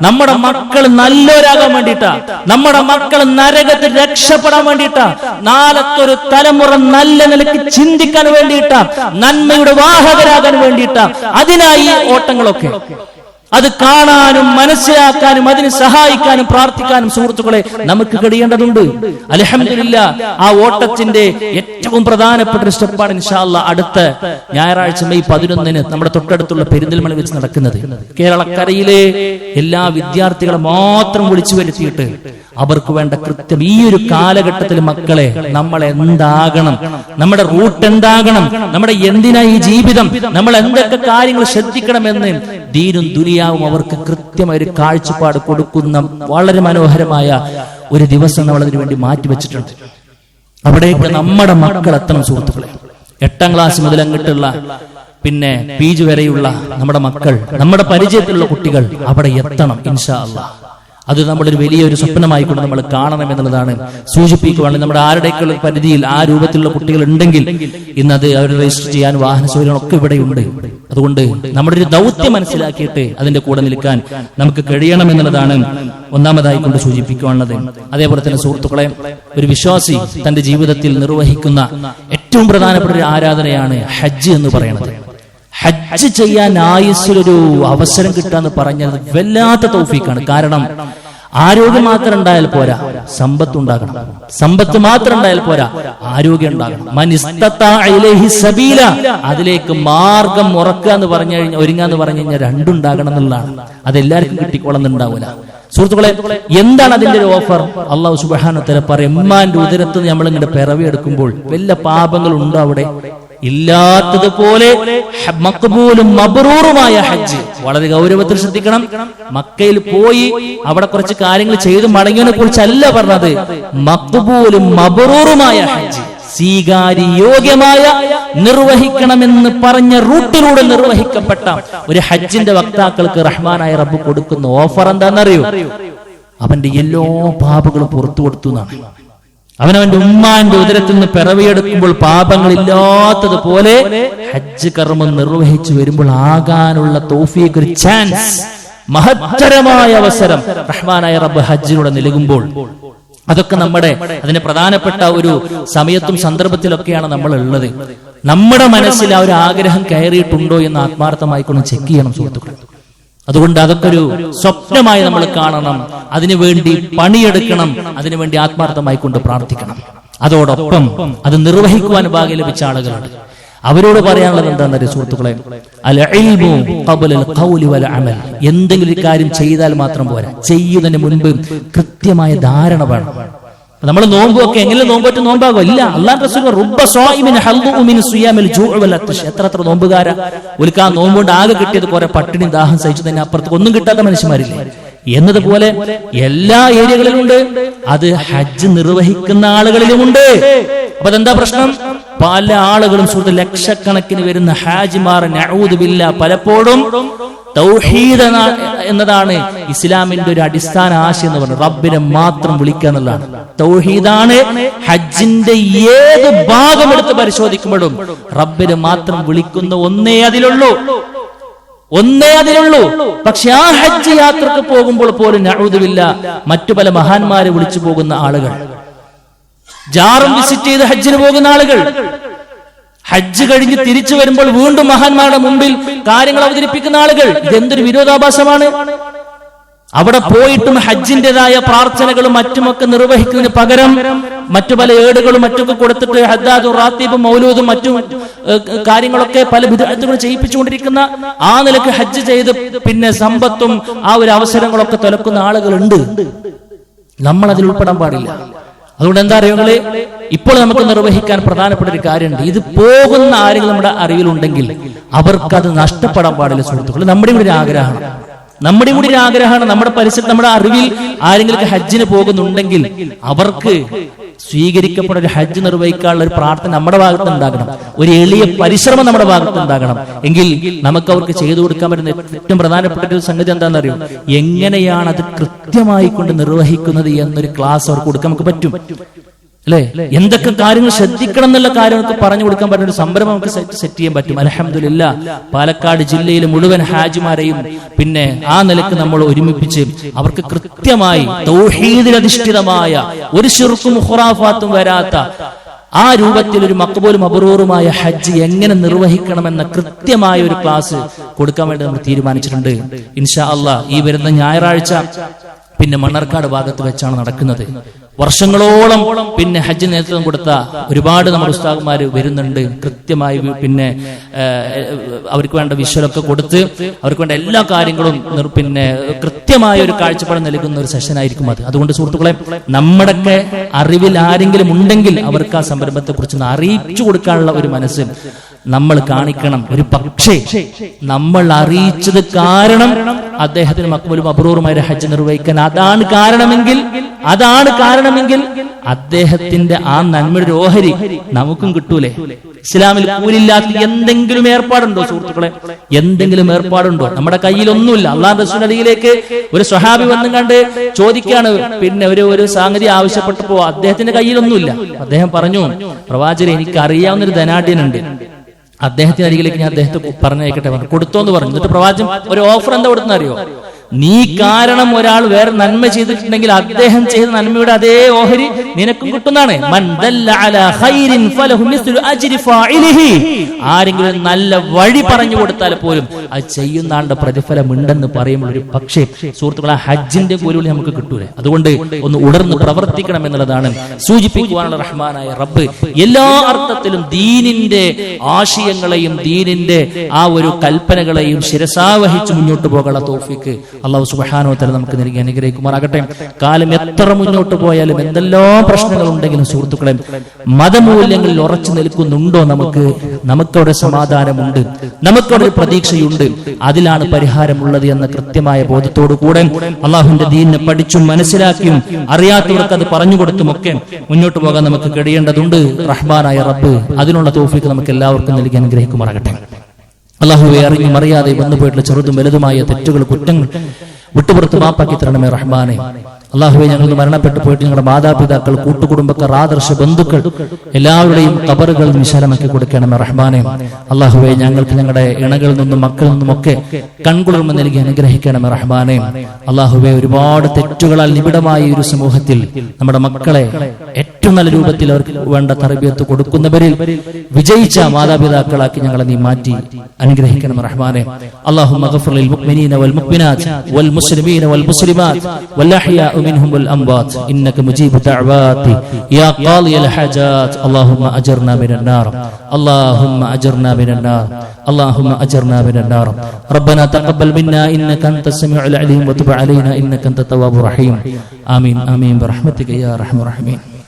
നമ്മുടെ മക്കൾ നല്ലവരാകാൻ വേണ്ടിയിട്ടാ, നമ്മുടെ മക്കൾ നരകത്തിൽ രക്ഷപ്പെടാൻ വേണ്ടിയിട്ടാ, നാളത്തൊരു തലമുറ നല്ല നിലയ്ക്ക് ചിന്തിക്കാൻ വേണ്ടിയിട്ടാ, നന്മയുടെ വാഹകരാകാൻ വേണ്ടിയിട്ടാ. അതിനായി ഓട്ടങ്ങളൊക്കെ അത് കാണാനും മനസ്സിലാക്കാനും അതിന് സഹായിക്കാനും പ്രാർത്ഥിക്കാനും സുഹൃത്തുക്കളെ നമുക്ക് കഴിയേണ്ടതുണ്ട്. അൽഹംദുലില്ലാ ആ ഓട്ടത്തിന്റെ ഏറ്റവും പ്രധാനപ്പെട്ട ഒരു സ്റ്റെപ്പാണ് ഇൻഷാ അല്ലാഹ് അടുത്ത ഞായറാഴ്ച മെയ് 11 നമ്മുടെ തൊട്ടടുത്തുള്ള പെരിന്തൽമണ്ണ വെച്ച് നടക്കുന്നത്. കേരളക്കരയിലെ എല്ലാ വിദ്യാർത്ഥികളെ മാത്രം വിളിച്ചു വരുത്തിയിട്ട് അവർക്ക് വേണ്ട കൃത്യം ഈ ഒരു കാലഘട്ടത്തിൽ മക്കളെ നമ്മൾ എന്താകണം, നമ്മുടെ റൂട്ട് എന്താകണം, നമ്മുടെ എന്തിനാ ഈ ജീവിതം, നമ്മൾ എന്തൊക്കെ കാര്യങ്ങൾ ശ്രദ്ധിക്കണമെന്ന് ദീനും ദുനിയാവും അവർക്ക് കൃത്യമായ ഒരു കാഴ്ചപ്പാട് കൊടുക്കുന്ന വളരെ മനോഹരമായ ഒരു ദിവസം നമ്മൾ അതിനു വേണ്ടി മാറ്റിവെച്ചിട്ടുണ്ട്. അവിടേക്ക് നമ്മുടെ മക്കൾ എത്തണം സുഹൃത്തുക്കളെ. 8ാം ക്ലാസ് മുതൽ അങ്ങോട്ടുള്ള പിന്നെ PG വരെയുള്ള നമ്മുടെ മക്കൾ, നമ്മുടെ പരിചയത്തിലുള്ള കുട്ടികൾ അവിടെ എത്തണം ഇൻഷാ അല്ലാഹ്. അത് നമ്മളൊരു വലിയൊരു സ്വപ്നമായിക്കൊണ്ട് നമ്മൾ കാണണം എന്നുള്ളതാണ് സൂചിപ്പിക്കുകയാണ്. നമ്മുടെ ആരുടെയൊക്കെയുള്ള പരിധിയിൽ ആ രൂപത്തിലുള്ള കുട്ടികൾ ഉണ്ടെങ്കിൽ ഇന്ന് അത് അവർ രജിസ്റ്റർ ചെയ്യാൻ വാഹന സൗകര്യങ്ങളൊക്കെ ഇവിടെയുണ്ട്. അതുകൊണ്ട് നമ്മുടെ ഒരു ദൗത്യം മനസ്സിലാക്കിയിട്ട് അതിന്റെ കൂടെ നിൽക്കാൻ നമുക്ക് കഴിയണം എന്നുള്ളതാണ് ഒന്നാമതായി കൊണ്ട് സൂചിപ്പിക്കാനുള്ളത്. അതേപോലെ തന്നെ സുഹൃത്തുക്കളെ, ഒരു വിശ്വാസി തന്റെ ജീവിതത്തിൽ നിർവഹിക്കുന്ന ഏറ്റവും പ്രധാനപ്പെട്ട ഒരു ആരാധനയാണ് ഹജ്ജ് എന്ന് പറയുന്നത്. ഹജ്ജ് ചെയ്യാൻ ആയുസ്സിലൊരു അവസരം കിട്ടാന്ന് പറഞ്ഞത് വല്ലാത്ത തൗഫീഖാണ്. കാരണം ആരോഗ്യം മാത്രം ഉണ്ടായാൽ പോരാ, സമ്പത്ത് ഉണ്ടാകണം. സമ്പത്ത് മാത്രം ഉണ്ടായാൽ പോരാ, ആരോഗ്യം ഉണ്ടാകണം. അതിലേക്ക് മാർഗം ഒരുങ്ങാന്ന് പറഞ്ഞു കഴിഞ്ഞാൽ രണ്ടുണ്ടാകണം എന്നുള്ളതാണ്. അതെല്ലാവർക്കും കിട്ടിക്കൊള്ളുന്നുണ്ടാവില്ല സുഹൃത്തുക്കളെ. എന്താണ് അതിന്റെ ഒരു ഓഫർ? അല്ലാഹു സുബ്ഹാനഹു വ തആല പറയും, ഉമ്മാന്റെ ഉദരത്ത് നമ്മൾ ഇങ്ങോട്ട് പിറവിയെടുക്കുമ്പോൾ വല്ല പാപങ്ങൾ ഉണ്ടോ അവിടെ? ഇല്ലാത്തതുപോലെ മഖ്ബൂലും മബ്റൂറുമായ ഹജ്ജ് വളരെ ഗൗരവത്തിൽ ശ്രദ്ധിക്കണം. മക്കയിൽ പോയി അവിടെ കുറച്ച് കാര്യങ്ങൾ ചെയ്ത് മടങ്ങിയതിനെ കുറിച്ചല്ല പറഞ്ഞത്. മഖ്ബൂലും മബ്റൂറുമായ ഹജ്ജ്, സ്വീകാര്യോഗ്യമായ നിർവഹിക്കണമെന്ന് പറഞ്ഞ റൂട്ടിലൂടെ നിർവഹിക്കപ്പെട്ട ഒരു ഹജ്ജിന്റെ വക്താക്കൾക്ക് റഹ്മാനായ റബ്ബ് കൊടുക്കുന്ന ഓഫർ എന്താണെന്നറിയോ? അവന്റെ എല്ലാ പാപങ്ങളും പുറത്തു കൊടുത്തു എന്നാണ്. അവനവന്റെ ഉമ്മാന്റെ ഉദരത്തിൽ നിന്ന് പിറവിയെടുക്കുമ്പോൾ പാപങ്ങളില്ലാത്തതുപോലെ ഹജ്ജ് കർമ്മം നിർവഹിച്ചു വരുമ്പോൾ ആകാനുള്ള തൗഫീഖ്, ഒരു ചാൻസ്, മഹത്തരമായ അവസരം റഹ്മാനായ റബ്ബ് ഹജ്ജിലൂടെ നൽകുമ്പോൾ അതൊക്കെ നമ്മുടെ അതിന് പ്രധാനപ്പെട്ട ഒരു സമയത്തും സന്ദർഭത്തിലൊക്കെയാണ് നമ്മൾ ഉള്ളത്. നമ്മുടെ മനസ്സിൽ ആ ഒരു ആഗ്രഹം കയറിയിട്ടുണ്ടോ എന്ന് ആത്മാർത്ഥമായിക്കൊണ്ട് ചെക്ക് ചെയ്യണം സുഹൃത്തുക്കളെ. അതുകൊണ്ട് അതൊക്കെ ഒരു സ്വപ്നമായി നമ്മൾ കാണണം, അതിനുവേണ്ടി പണിയെടുക്കണം, അതിനുവേണ്ടി ആത്മാർത്ഥമായി കൊണ്ട് പ്രാർത്ഥിക്കണം. അതോടൊപ്പം അത് നിർവഹിക്കുവാൻ ഭാഗ്യം ലഭിച്ച ആളുകളുണ്ട്. അവരോട് പറയാനുള്ളത് എന്താണെന്നറിയോ സുഹൃത്തുക്കളെ, അൽ ഇൽമു ഖബ്ലൽ ഖൗലി വൽ അമൽ. എന്തെങ്കിലും ഒരു കാര്യം ചെയ്താൽ മാത്രം പോരാ, ചെയ്യുന്നതിന് മുൻപ് കൃത്യമായ ധാരണ വേണം. നമ്മൾ നോമ്പൊക്കെ എങ്ങനെ നോമ്പറ്റ് നോമ്പാകും? ഇല്ല. അല്ലാഹു റസൂൽ റുബ്ബ സ്വായിമിൻ ഹൽദു മിൻ സിയാമിൽ ജൂഉ വൽ അത്ഷ്. എത്ര നോമ്പുകാരാ ഒലിക്കാ നോമ്പുകൊണ്ട് ആകെ കിട്ടിയത് കുറെ പട്ടിണി ദാഹം സഹിച്ചു തന്നെ അപ്പുറത്ത് ഒന്നും കിട്ടാത്ത മനുഷ്യന്മാരില്ലേ എന്നതുപോലെ എല്ലാ ഏരിയകളിലുമുണ്ട്. അത് ഹജ്ജ് നിർവഹിക്കുന്ന ആളുകളിലുമുണ്ട്. അപ്പൊ അതെന്താ പ്രശ്നം? പല ആളുകളും സുഹൃത്ത് ലക്ഷക്കണക്കിന് വരുന്ന ഹാജിമാർ നഊദു ബില്ലാഹ് പലപ്പോഴും തൗഹീദ് എന്നതാണ് ഇസ്ലാമിന്റെ ഒരു അടിസ്ഥാന ആശയം എന്ന് പറയുന്നത്. റബ്ബിനെ മാത്രം വിളിക്കുക എന്നുള്ളതാണ്. തൗഹീദാണ് ഹജ്ജിന്റെ ഏത് ഭാഗം എടുത്ത് പരിശോധിക്കുമ്പോഴും റബ്ബിനെ മാത്രം വിളിക്കുന്ന ഒന്നേ അതിലുള്ളൂ. പക്ഷെ ആ ഹജ്ജ് യാത്രക്ക് പോകുമ്പോൾ പോലും നഊദു ബില്ലാഹ് മറ്റു പല മഹാന്മാരെ വിളിച്ചു പോകുന്ന ആളുകൾ, ജാറും വിസിറ്റ് ചെയ്ത് ഹജ്ജിന് പോകുന്ന ആളുകൾ, ഹജ്ജ് കഴിഞ്ഞ് തിരിച്ചു വരുമ്പോൾ വീണ്ടും മഹാന്മാരുടെ മുമ്പിൽ കാര്യങ്ങൾ അവതരിപ്പിക്കുന്ന ആളുകൾ, ഇതെന്തൊരു വിരോധാഭാസമാണ്. അവിടെ പോയിട്ടും ഹജ്ജിന്റേതായ പ്രാർത്ഥനകളും മറ്റുമൊക്കെ നിർവഹിക്കുന്നതിന് പകരം മറ്റു പല ഏടുകളും മറ്റൊക്കെ കൊടുത്തിട്ട് ഹദ്ദാദും റാത്തീബും മൗലൂദും മറ്റു കാര്യങ്ങളൊക്കെ പല ബിദ്അത്തുകൾ ചെയ്യിപ്പിച്ചുകൊണ്ടിരിക്കുന്ന, ആ നിലക്ക് ഹജ്ജ് ചെയ്ത് പിന്നെ സമ്പത്തും ആ ഒരു അവസരങ്ങളൊക്കെ തുലക്കുന്ന ആളുകളുണ്ട്. നമ്മൾ അതിൽ ഉൾപ്പെടാൻ പാടില്ല. അതുകൊണ്ട് എന്താ അറിയുന്നത്, ഇപ്പോൾ നമുക്ക് നിർവഹിക്കാൻ പ്രധാനപ്പെട്ട ഒരു കാര്യമുണ്ട്. ഇത് പോകുന്ന ആരെങ്കിലും നമ്മുടെ അറിവിലുണ്ടെങ്കിൽ അവർക്കത് നഷ്ടപ്പെടാൻ പാടില്ല സുഹൃത്തുക്കൾ. നമ്മുടെ കൂടി ഒരു ആഗ്രഹമാണ് നമ്മുടെ പരിസരത്ത് നമ്മുടെ അറിവിൽ ആരെങ്കിലും ഹജ്ജിന് പോകുന്നുണ്ടെങ്കിൽ അവർക്ക് സ്വീകരിക്കപ്പെടുന്ന ഒരു ഹജ്ജ് നിർവഹിക്കാനുള്ള ഒരു പ്രാർത്ഥന നമ്മുടെ ഭാഗത്ത് ഉണ്ടാകണം, ഒരു എളിയ പരിശ്രമം നമ്മുടെ ഭാഗത്ത് ഉണ്ടാകണം. എങ്കിൽ നമുക്ക് അവർക്ക് ചെയ്തു കൊടുക്കാൻ പറ്റുന്ന ഏറ്റവും പ്രധാനപ്പെട്ട ഒരു സംഗതി എന്താണെന്നറിയോ, എങ്ങനെയാണ് അത് കൃത്യമായി കൊണ്ട് നിർവഹിക്കുന്നത് എന്നൊരു ക്ലാസ് അവർക്ക് കൊടുക്കാൻ നമുക്ക് പറ്റും അല്ലെ? എന്തൊക്കെ കാര്യങ്ങൾ ശ്രദ്ധിക്കണം എന്നുള്ള കാര്യങ്ങൾക്ക് പറഞ്ഞു കൊടുക്കാൻ പറ്റുന്ന ഒരു സംരംഭം നമുക്ക് സെറ്റ് ചെയ്യാൻ പറ്റും. അൽഹംദുലില്ലാഹ് പാലക്കാട് ജില്ലയിലെ മുഴുവൻ ഹാജിമാരെയും പിന്നെ ആ നിലക്ക് നമ്മൾ ഒരുമിപ്പിച്ച് അവർക്ക് കൃത്യമായി തൗഹീദിലധിഷ്ഠിതമായ ഒരു ശിർക്കും ഖുറാഫാത്തും വരാത്ത ആ രൂപത്തിൽ ഒരു മഖ്ബൂലും മബ്റൂറുമായ ഹജ്ജ് എങ്ങനെ നിർവഹിക്കണമെന്ന കൃത്യമായ ഒരു ക്ലാസ് കൊടുക്കാൻ വേണ്ടി നമ്മൾ തീരുമാനിച്ചിട്ടുണ്ട്. ഇൻഷാ അല്ലാഹ് ഈ വരുന്ന ഞായറാഴ്ച പിന്നെ മണ്ണാർക്കാട് ഭാഗത്ത് വെച്ചാണ് നടക്കുന്നത്. വർഷങ്ങളോളം പിന്നെ ഹജ്ജ് നേതൃത്വം കൊടുത്ത ഒരുപാട് നമ്മുടെ ഉസ്താദുമാർ വരുന്നുണ്ട്. കൃത്യമായി പിന്നെ അവർക്ക് വേണ്ട വിഷ്വലൊക്കെ കൊടുത്ത് അവർക്ക് വേണ്ട എല്ലാ കാര്യങ്ങളും പിന്നെ കൃത്യമായ ഒരു കാഴ്ചപ്പാട് നൽകുന്ന ഒരു സെഷൻ ആയിരിക്കും അത്. അതുകൊണ്ട് സുഹൃത്തുക്കളെ, നമ്മുടെയൊക്കെ അറിവിൽ ആരെങ്കിലും ഉണ്ടെങ്കിൽ അവർക്ക് ആ സംരംഭത്തെ കുറിച്ച് അറിയിച്ചു കൊടുക്കാനുള്ള ഒരു മനസ്സ് നമ്മൾ കാണിക്കണം. ഒരു പക്ഷേ നമ്മൾ അറിയിച്ചത് കാരണം അദ്ദേഹത്തിന് മഖ്ബൂലും മബ്റൂറുമായ ഹജ്ജ് നിർവഹിക്കാൻ അതാണ് കാരണമെങ്കിൽ അദ്ദേഹത്തിന്റെ ആ നന്മയുടെ ഓഹരി നമുക്കും കിട്ടൂലേ? ഇസ്ലാമിൽ കൂലില്ലാത്ത എന്തെങ്കിലും ഏർപ്പാടുണ്ടോ സുഹൃത്തുക്കളെ? എന്തെങ്കിലും ഏർപ്പാടുണ്ടോ? നമ്മുടെ കയ്യിലൊന്നുമില്ല. അല്ലാഹു റസൂലിന്റെ അടിയിലേക്ക് ഒരു സ്വഹാബി വന്നും കണ്ട് ചോദിക്കാണ്, പിന്നെ ഒരു സംഗതി ആവശ്യപ്പെട്ടപ്പോ അദ്ദേഹത്തിന്റെ കയ്യിലൊന്നുമില്ല. അദ്ദേഹം പറഞ്ഞു, പ്രവാചകരെ, എനിക്ക് അറിയാവുന്ന ഒരു ധനാഢ്യനുണ്ട്, അദ്ദേഹത്തിന്റെ അരികിലേക്ക് ഞാൻ അദ്ദേഹത്തെ പറഞ്ഞേക്കട്ടെ, കൊടുത്തോന്ന് പറഞ്ഞു. എന്നിട്ട് പ്രവാചകൻ ഒരു ഓഫർ എന്താ കൊടുക്കുന്ന അറിയോ? നീ കാരണം ഒരാൾ വേറെ നന്മ ചെയ്തിട്ടുണ്ടെങ്കിൽ അദ്ദേഹം ചെയ്ത നന്മയുടെ അതേ ഓഹരി നിനക്കും കിട്ടുന്നതാണ്. ആരെങ്കിലും നല്ല വഴി പറഞ്ഞു കൊടുത്താൽ പോലും അത് ചെയ്യുന്ന ആളുടെ പ്രതിഫലം ഉണ്ടെന്ന് പറയുമ്പോൾ ഒരു പക്ഷേ സുഹൃത്തുക്കളെ ഹജ്ജിന്റെ കൂലി നമുക്ക് കിട്ടൂലേ? അതുകൊണ്ട് ഒന്ന് ഉണർന്ന് പ്രവർത്തിക്കണം എന്നുള്ളതാണ് സൂചിപ്പിക്കുവാനുള്ള റഹ്മാനായ റബ്ബ് എല്ലാ അർത്ഥത്തിലും ദീനിന്റെ ആശയങ്ങളെയും ദീനിന്റെ ആ ഒരു കൽപ്പനകളെയും ശിരസാവഹിച്ച് മുന്നോട്ട് പോകാനുള്ള തൗഫീക്ക് അല്ലാഹു സുബ്ഹാനഹു വ തആല നമുക്ക് നൽകി അനുഗ്രഹിക്കുമാറാകട്ടെ. കാലം എത്ര മുന്നോട്ട് പോയാലും എന്തെല്ലാം പ്രശ്നങ്ങൾ ഉണ്ടെങ്കിലും സുഹൃത്തുക്കളെ, മതമൂല്യങ്ങളിൽ ഉറച്ചു നിൽക്കുന്നുണ്ടോ നമുക്കവിടെ സമാധാനമുണ്ട്, നമുക്കവിടെ പ്രതീക്ഷയുണ്ട്. അതിലാണ് പരിഹാരമുള്ളത് എന്ന കൃത്യമായ ബോധത്തോടു കൂടെ അള്ളാഹുവിന്റെ ദീനിനെ പഠിച്ചും മനസ്സിലാക്കിയും അറിയാത്തവർക്ക് അത് പറഞ്ഞു കൊടുത്തുമൊക്കെ മുന്നോട്ട് പോകാൻ നമുക്ക് കഴിയേണ്ടതുണ്ട്. റഹ്മാനായ റബ്ബ് അതിനുള്ള തൗഫീഖ് നമുക്ക് എല്ലാവർക്കും നൽകി അനുഗ്രഹിക്കുമാറാകട്ടെ. അല്ലാഹുവേ, അറിഞ്ഞും അറിയാതെ വന്നുപോയിട്ടുള്ള ചെറുതും വലുതുമായ തെറ്റുകൾ, കുറ്റങ്ങൾ വിട്ടുപുറത്ത് മാപ്പാക്കി തരണമേ റഹ്മാനെ. അല്ലാഹുവേ, ഞങ്ങൾ മരണപ്പെട്ടു പോയിട്ട് ഞങ്ങളുടെ മാതാപിതാക്കൾ, കൂട്ടുകുടുംബക്കാർ, ആദർശ ബന്ധുക്കൾ എല്ലാവരുടെയും ഖബറുകൾ വിശാലമാക്കി കൊടുക്കണമേ റഹ്മാനെ. അല്ലാഹുവേ, ഞങ്ങൾക്ക് ഞങ്ങളുടെ ഇണകളിൽ നിന്നും മക്കളിൽ നിന്നുമൊക്കെ കൺകുളിർമ നൽകി അനുഗ്രഹിക്കണമേ റഹ്മാനെ. അല്ലാഹുവേ, ഒരുപാട് തെറ്റുകളാൽ നിബിഡമായ ഒരു സമൂഹത്തിൽ നമ്മുടെ മക്കളെ ഏറ്റവും നല്ല രൂപത്തിൽ അവർക്ക് വേണ്ട തർബിയത്ത് കൊടുക്കുന്നവരിൽ വിജയിച്ച മാതാപിതാക്കളാക്കി ഞങ്ങളെ നീ മാറ്റി അനുഗ്രഹിക്കണം റഹ്മാനെ. اللهم اغفر للمؤمنين والمؤمنات والمسلمين والمسلمات والأحياء منهم والأموات إنك مجيب الدعوات يا قاضي الحاجات اللهم أجرنا من النار اللهم أجرنا من النار اللهم أجرنا من النار ربنا تقبل منا إنك أنت السميع العليم وتب علينا إنك أنت التواب الرحيم آمين آمين برحمتك يا أرحم الراحمين.